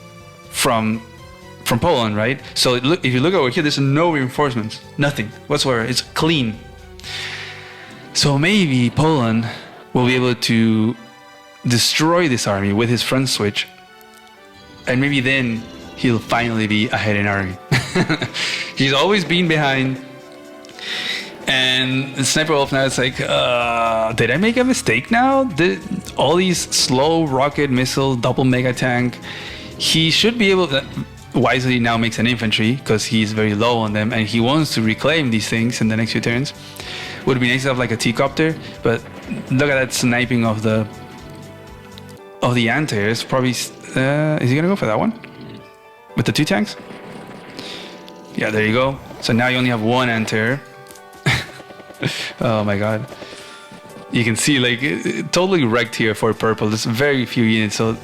Speaker 1: from Poland, right? So if you look over here, there's no reinforcements, nothing whatsoever. It's clean. So maybe Poland will be able to destroy this army with his front switch, and maybe then he'll finally be ahead in army. He's always been behind, and Sniper Wolf now it's like, did I make a mistake now? All these slow rocket, missile, double mega tank, he should be able to wisely now makes an infantry because he's very low on them and he wants to reclaim these things in the next few turns. Would be nice to have like a T-copter, but look at that sniping of the anti-airs. Probably is he gonna go for that one with the 2 tanks? Yeah, there you go. So now you only have 1 anti-air. Oh my god, you can see like totally wrecked here for purple. There's very few units, so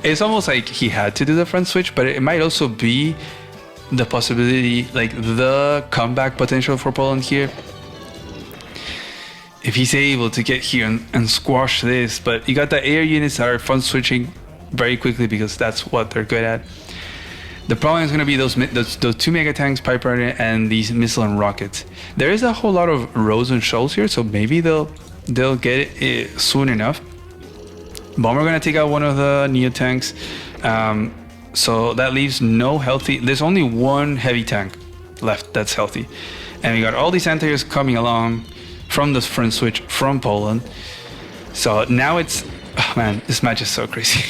Speaker 1: it's almost like he had to do the front switch, but it might also be the possibility, like the comeback potential for Poland here. If he's able to get here and squash this, but you got the air units that are front switching very quickly because that's what they're good at. The problem is going to be those 2 mega tanks, Piperunner, and these missile and rockets. There is a whole lot of rows and shoals here, so maybe they'll They'll get it soon enough. Bomber gonna take out one of the Neo tanks. So that leaves no healthy. There's only one heavy tank left that's healthy. And we got all these anti-airs coming along from the front switch from Poland. So now it's... Oh man, this match is so crazy.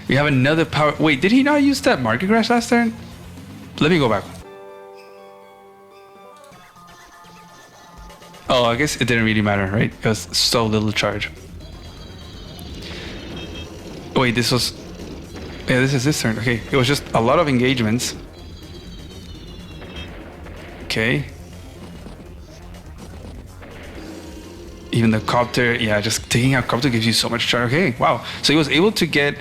Speaker 1: We have another power... Wait, did he not use that market crash last turn? Let me go back. Oh, I guess it didn't really matter, right? It was so little charge. Wait, this was... Yeah, this is this turn. Okay, it was just a lot of engagements. Okay. Even the copter, yeah, just taking out copter gives you so much charge. Okay, wow. So he was able to get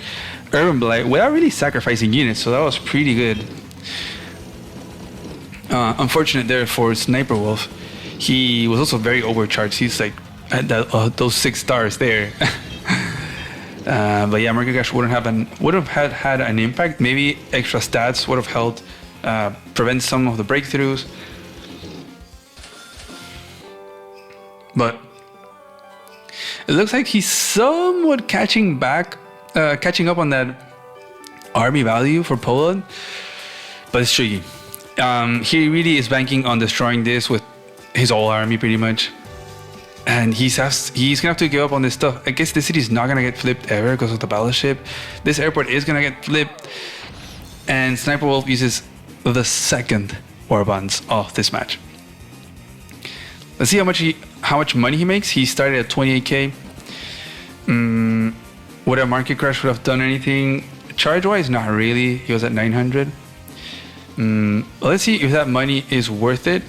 Speaker 1: Urban Blight without really sacrificing units, so that was pretty good. Unfortunate there for Sniper Wolf. He was also very overcharged. He's like at that, those 6 stars there. But yeah, Market Crash would have had an impact. Maybe extra stats would have helped prevent some of the breakthroughs. But it looks like he's somewhat catching up on that army value for Poland. But it's tricky. He really is banking on destroying this with his whole army pretty much. And he's gonna have to give up on this stuff. I guess the city's not gonna get flipped ever because of the battleship. This airport is gonna get flipped. And Sniper Wolf uses the second Warbonds of this match. Let's see how much money he makes. He started at 28k. Would a market crash would have done anything? Charge-wise, not really. He was at 900. Let's see if that money is worth it.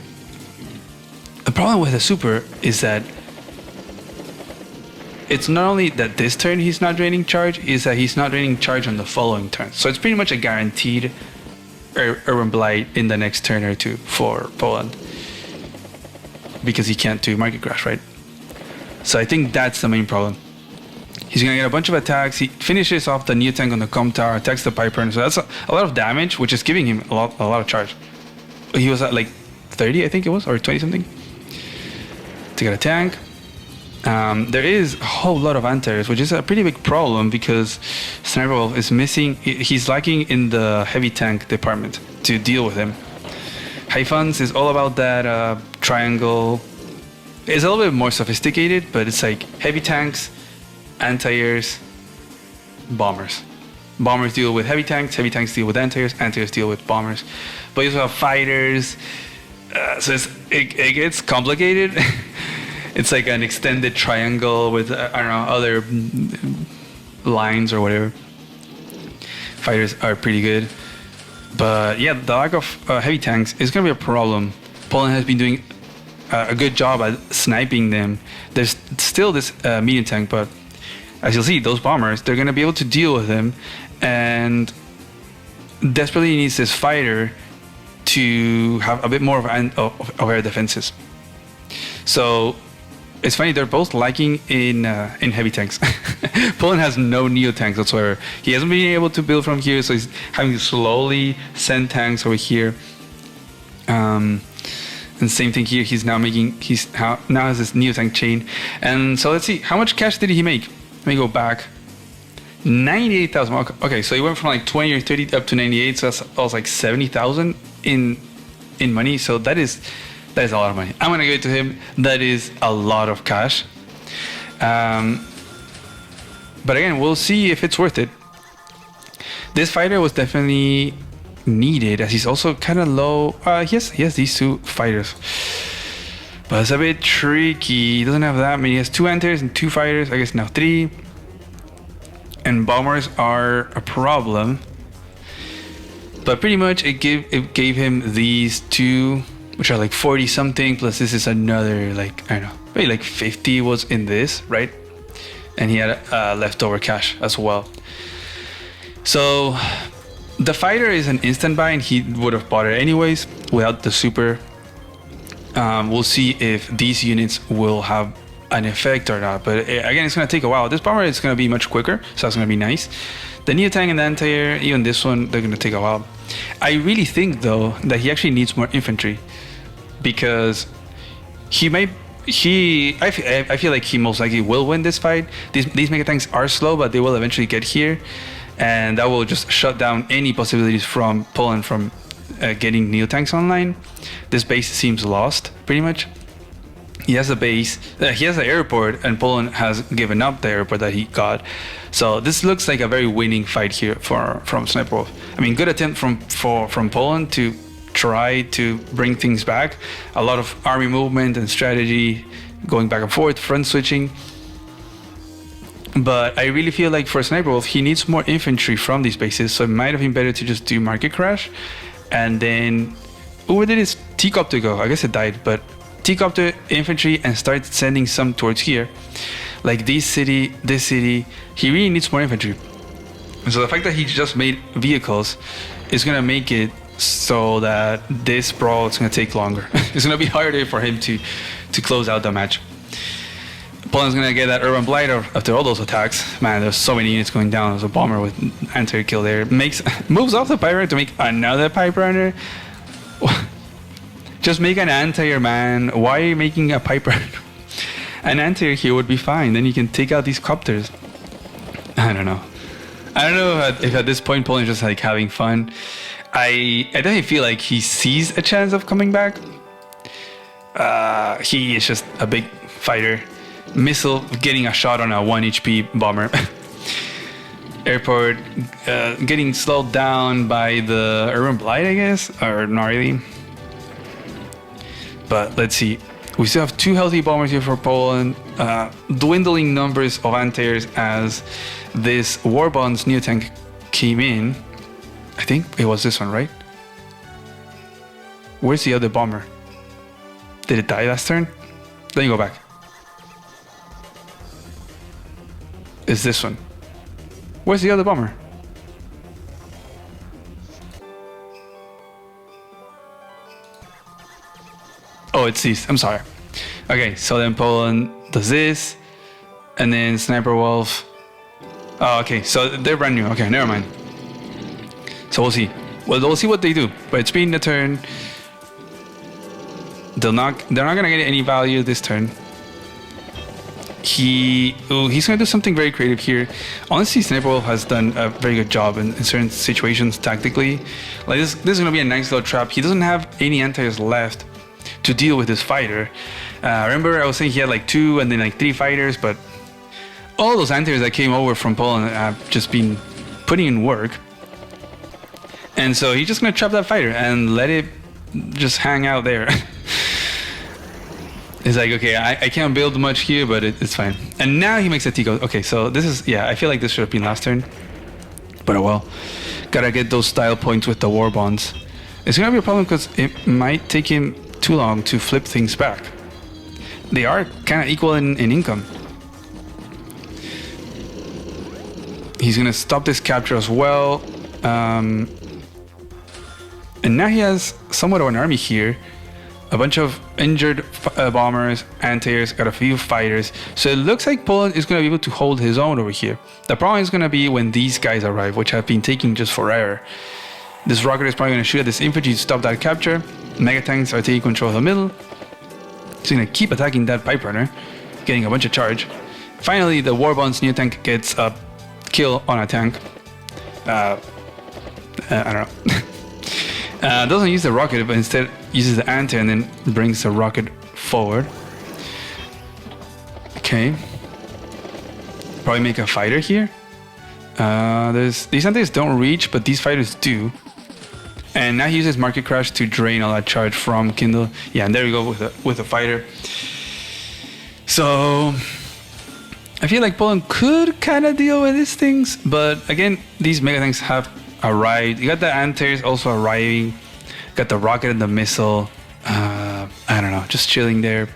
Speaker 1: The problem with the super is that it's not only that this turn he's not draining charge, is that he's not draining charge on the following turn. So it's pretty much a guaranteed Urban Blight in the next turn or two for Poland. Because he can't do market crash, right? So I think that's the main problem. He's gonna get a bunch of attacks. He finishes off the Neo tank on the com tower, attacks the Piperunners. So that's a lot of damage, which is giving him a lot of charge. He was at like 30, I think it was, or 20 something. To get a tank. There is a whole lot of anti-airs, which is a pretty big problem because Sniper Wolf is missing. He's lacking in the heavy tank department to deal with him. High Funds is all about that triangle. It's a little bit more sophisticated, but it's like heavy tanks, anti-airs, bombers. Bombers deal with heavy tanks deal with anti-airs deal with bombers. But you also have fighters, so it gets complicated. It's like an extended triangle with, I don't know, other lines or whatever. Fighters are pretty good. But yeah, the lack of heavy tanks is going to be a problem. Poland has been doing a good job at sniping them. There's still this medium tank, but as you'll see, those bombers, they're going to be able to deal with them, and desperately needs this fighter to have a bit more of air defenses. So it's funny, they're both lacking in heavy tanks. Poland has no Neo tanks whatsoever. He hasn't been able to build from here, so he's having to slowly send tanks over here. And same thing here. He's now has this Neo tank chain. And so let's see, how much cash did he make? Let me go back. 98,000. Okay, so he went from like 20 or 30 up to 98. So that's almost like 70,000 in money. So that is a lot of money. I'm gonna give it to him. That is a lot of cash. But again, we'll see if it's worth it. This fighter was definitely needed, as he's also kind of low. He has these 2 fighters, but it's a bit tricky. He doesn't have that many. He has 2 anti-airs and 2 fighters. I guess now 3. And bombers are a problem. But pretty much it gave him these 2, which are like 40 something, plus this is another, like, I don't know, maybe like 50 was in this, right? And he had leftover cash as well. So the fighter is an instant buy, and he would have bought it anyways without the super. We'll see if these units will have an effect or not, but again, it's going to take a while. This bomber is going to be much quicker, so that's going to be nice. The Neo tank and the anti-air, even this one, they're going to take a while. I really think though that he actually needs more infantry, because he might I feel like he most likely will win this fight. These mega tanks are slow, but they will eventually get here, and that will just shut down any possibilities from Poland from getting neo tanks online. This base seems lost pretty much. He has a base, he has an airport, and Poland has given up the airport that he got. So this looks like a very winning fight here from Sniper Wolf. I mean, good attempt from Poland to try to bring things back. A lot of army movement and strategy, going back and forth, front switching. But I really feel like for Sniper Wolf, he needs more infantry from these bases, so it might have been better to just do Market Crash. And then, where did his T-Copter go? I guess it died, but T-Copter, infantry, and start sending some towards here. Like this city, he really needs more infantry. And so the fact that he just made vehicles is gonna make it so that this brawl is gonna take longer. It's gonna be harder for him to close out the match. Poland's gonna get that Urban Blight after all those attacks. Man, there's so many units going down. There's a bomber with anti-air kill there. Moves off the Piperunner to make another Piperunner. Just make an anti-air, man. Why are you making a Piperunner? An anti-air here would be fine. Then you can take out these copters. I don't know. I don't know if at this point Poland's just like having fun. I definitely feel like he sees a chance of coming back. He is just a big fighter. Missile getting a shot on a 1 HP bomber. Airport getting slowed down by the Urban Blight, I guess, or not really. But let's see. We still have 2 healthy bombers here for Poland. Dwindling numbers of anti-airs as this War Bonds new tank came in. I think it was this one, right? Where's the other bomber? Did it die last turn? Let me go back. It's this one. Where's the other bomber? Oh, it's these. I'm sorry. Okay, so then Poland does this, and then Sniper Wolf. Oh, okay, so they're brand new. Okay, never mind. So we'll see. Well, we'll see what they do. But it's been the turn. They're not gonna get any value this turn. He's gonna do something very creative here. Honestly, Sniper Wolf has done a very good job in certain situations tactically. Like this is gonna be a nice little trap. He doesn't have any anti-airs left to deal with this fighter. Remember I was saying he had like 2 and then like 3 fighters, but all those anti-airs that came over from Poland have just been putting in work. And so he's just gonna trap that fighter and let it just hang out there. It's like, okay, I can't build much here, but it's fine. And now he makes a Tico. Okay, so this is, yeah, I feel like this should have been last turn. But oh well. Gotta get those style points with the War Bonds. It's gonna be a problem because it might take him too long to flip things back. They are kind of equal in income. He's gonna stop this capture as well. And now he has somewhat of an army here. A bunch of injured bombers, anti-airs, got a few fighters. So it looks like Poland is going to be able to hold his own over here. The problem is going to be when these guys arrive, which have been taking just forever. This rocket is probably going to shoot at this infantry to stop that capture. Mega tanks are taking control of the middle. He's going to keep attacking that Piperunner, getting a bunch of charge. Finally, the War Bonds new tank gets a kill on a tank. I don't know. Doesn't use the rocket, but instead uses the anti and then brings the rocket forward. Okay. Probably make a fighter here. These antis don't reach, but these fighters do. And now he uses Market Crash to drain all that charge from Kindle. Yeah, and there we go with the fighter. So I feel like Poland could kind of deal with these things, but again, these mega tanks have arrived. You got the anti-airs also arriving. Got the rocket and the missile. I don't know, just chilling there.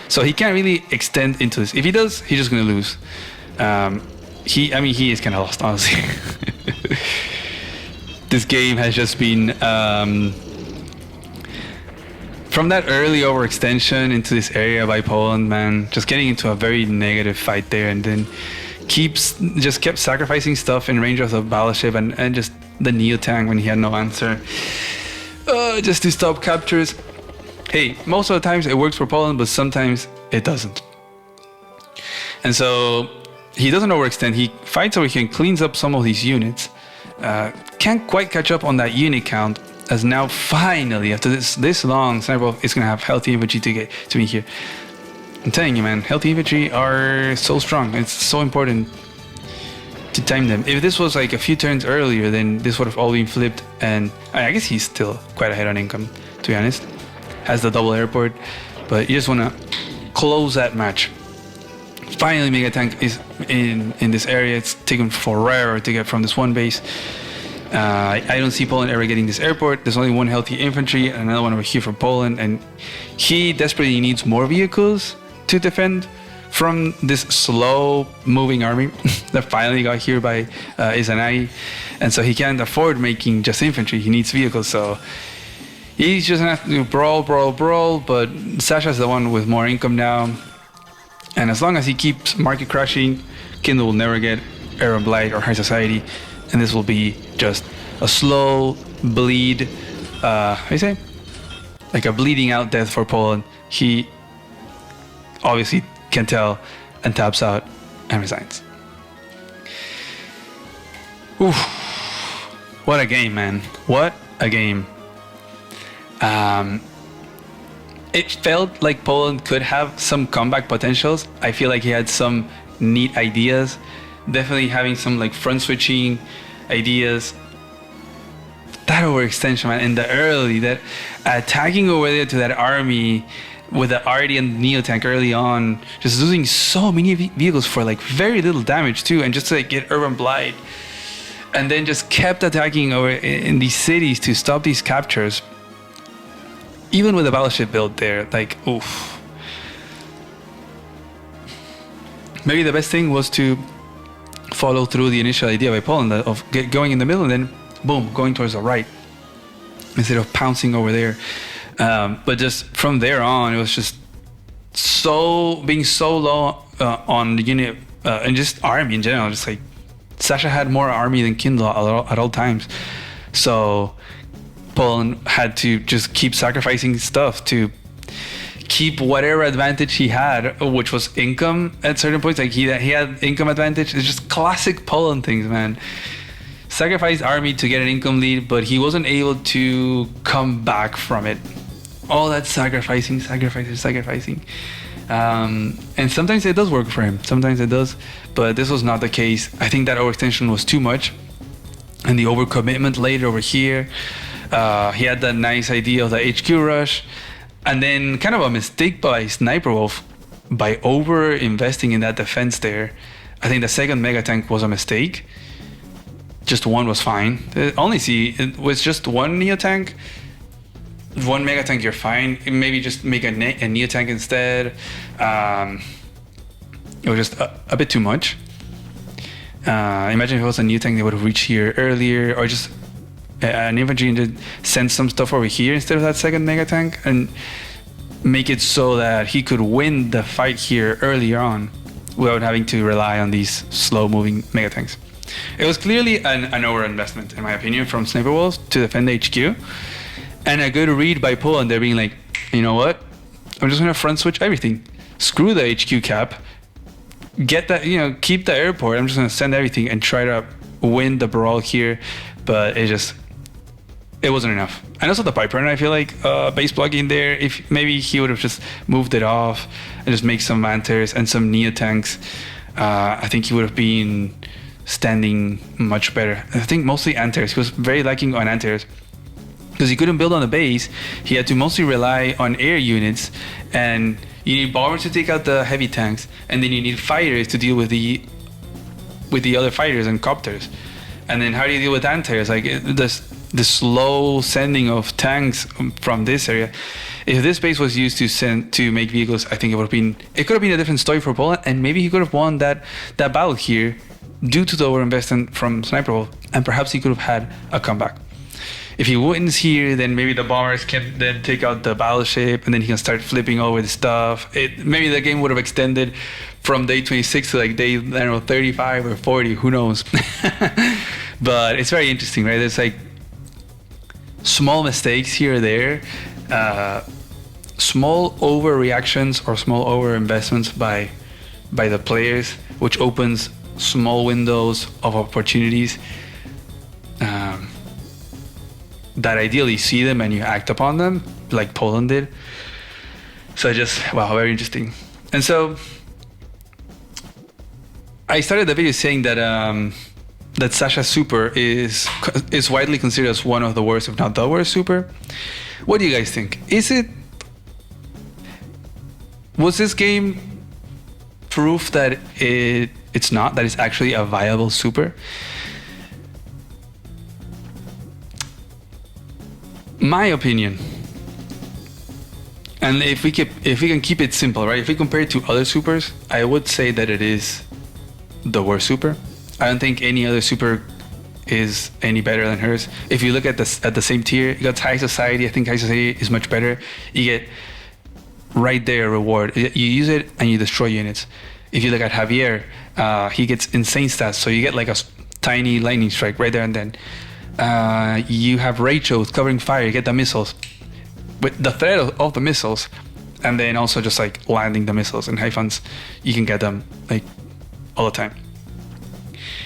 Speaker 1: So he can't really extend into this. If he does, he's just gonna lose. He is kind of lost, honestly. This game has just been from that early overextension into this area by Poland, man, just getting into a very negative fight there, and then kept sacrificing stuff in range of the battleship and just the neo tank when he had no answer, just to stop captures. hey, most of the times it works for Poland, but sometimes it doesn't. And so he doesn't overextend. He fights over here and cleans up some of these units. Can't quite catch up on that unit count, as now finally, after this long, Sniper is going to have healthy infantry to get to me here. I'm telling you, man, healthy infantry are so strong. It's so important to time them. If this was like a few turns earlier, then this would have all been flipped. And I guess he's still quite ahead on income, to be honest. Has the double airport, but you just want to close that match. Finally, Mega Tank is in this area. It's taken forever to get from this one base. I don't see Poland ever getting this airport. There's only one healthy infantry and another one over here for Poland, and he desperately needs more vehicles to defend from this slow moving army that finally got here by Izanagi. And so he can't afford making just infantry. He needs vehicles, so he's just gonna have to brawl, but Sasha's the one with more income now. And as long as he keeps market crashing, Kindle will never get Arab Blight or High Society, and this will be just a slow bleed, how do you say? Like a bleeding out death for Poland. He obviously can tell and taps out and resigns. Oof. What a game, man. What a game. It felt like Poland could have some comeback potentials. I feel like he had some neat ideas. Definitely having some like front switching ideas. That overextension, man, in the early, that attacking over there to that army with the Arty and Neo tank early on, just losing so many vehicles for like very little damage too, and just to like get Urban Blight, and then just kept attacking over in these cities to stop these captures. Even with the battleship build there, like, oof. Maybe the best thing was to follow through the initial idea by Poland of going in the middle and then, boom, going towards the right instead of pouncing over there. But just from there on, it was just being so low on the unit and just army in general. Just like Sasha had more army than Kindle at all times. So Poland had to just keep sacrificing stuff to keep whatever advantage he had, which was income at certain points. Like he had income advantage. It's just classic Poland things, man. Sacrificed army to get an income lead, but he wasn't able to come back from it. All that sacrificing. And sometimes it does work for him. Sometimes it does, but this was not the case. I think that overextension was too much, and the overcommitment later over here. He had that nice idea of the HQ rush, and then kind of a mistake by Sniper Wolf by over investing in that defense there. I think the second mega tank was a mistake. Just one was fine. Only see it was just one Neo tank. One mega tank, you're fine. Maybe just make a Neo tank instead. It was just a bit too much. Imagine if it was a Neo tank, they would have reached here earlier, or just an infantry and just send some stuff over here instead of that second mega tank and make it so that he could win the fight here earlier on without having to rely on these slow moving mega tanks. It was clearly an over-investment, in my opinion, from Sniper Wolves to defend the HQ, and a good read by Poland. They're being like, you know what? I'm just gonna front switch everything. Screw the HQ cap. Get that, keep the airport. I'm just gonna send everything and try to win the brawl here. But it wasn't enough. And also the Piperunner, I feel like base blocking there. If maybe he would have just moved it off and just make some Manters and some Neo tanks, I think he would have been standing much better. I think mostly Antares. He was very lacking on Antares because he couldn't build on the base. He had to mostly rely on air units, and you need bombers to take out the heavy tanks, and then you need fighters to deal with the other fighters and copters. And then how do you deal with Antares? Like the slow sending of tanks from this area. If this base was used to make vehicles, I think it could have been a different story for Poland, and maybe he could have won that battle here due to the overinvestment from Sniper Wolf, and perhaps he could have had a comeback. If he wins here, then maybe the bombers can then take out the battleship, and then he can start flipping over the stuff. Maybe the game would have extended from day 26 to like day 35 or 40, who knows. But it's very interesting, right? There's like small mistakes here or there, small overreactions or small overinvestments by the players, which opens small windows of opportunities that ideally see them and you act upon them, like Poland did. So wow, very interesting. And so I started the video saying that that Sasha Super is widely considered as one of the worst, if not the worst Super. What do you guys think? Was this game proof that it's not, that it's actually a viable Super? My opinion, and if we can keep it simple, right? If we compare it to other Supers, I would say that it is the worst Super. I don't think any other Super is any better than hers. If you look at the same tier, you got High Society. I think High Society is much better. You get right there a reward. You use it and you destroy units. If you look at Javier, he gets insane stats. So you get like a tiny lightning strike right there and then. You have Rachel with covering fire. You get the missiles with the threat of the missiles, and then also just like landing the missiles and Hyphons. You can get them like all the time.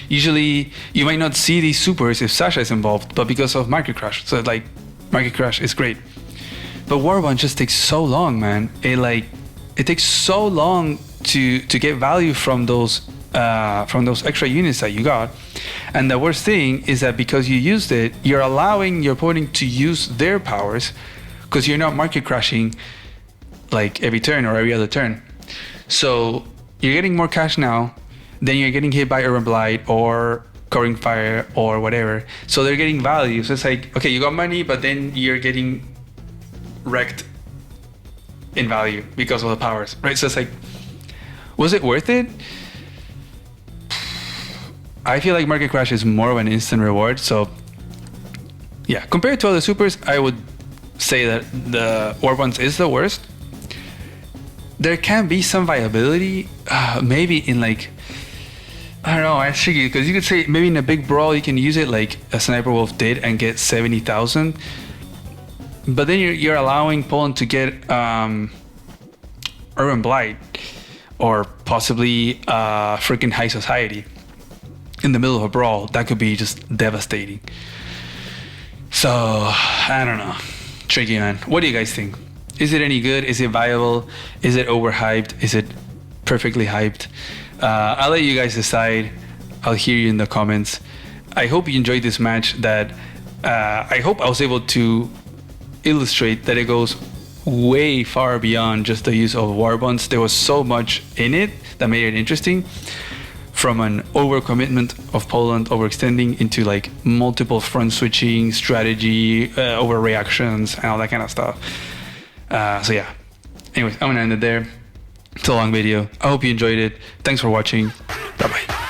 Speaker 1: Usually you might not see these supers if Sasha is involved, but because of Market Crash. So like Market Crash is great, but Warband just takes so long, man. It takes so long to get value from those extra units that you got. And the worst thing is that because you used it, you're allowing your opponent to use their powers, because you're not market crashing like every turn or every other turn. So you're getting more cash now, then you're getting hit by Urban Blight or Covering Fire or whatever. So they're getting value. So it's like, okay, you got money, but then you're getting wrecked in value because of the powers, right? So it's like, was it worth it? I feel like Market Crash is more of an instant reward. So yeah, compared to other supers, I would say that the Warband is the worst. There can be some viability, maybe in like, I don't know, it's tricky, because you could say maybe in a big brawl you can use it like a Sniper Wolf did and get 70,000. But then you're allowing Poland to get Urban Blight or possibly freaking High Society in the middle of a brawl. That could be just devastating. So I don't know, tricky, man. What do you guys think? Is it any good? Is it viable? Is it overhyped? Is it perfectly hyped? I'll let you guys decide. I'll hear you in the comments. I hope you enjoyed this match. That I hope I was able to illustrate that it goes way far beyond just the use of Warbands. There was so much in it that made it interesting. From an overcommitment of Poland, overextending into like multiple front switching, strategy, overreactions, and all that kind of stuff. So yeah. Anyways, I'm gonna end it there. It's a long video. I hope you enjoyed it. Thanks for watching. Bye bye.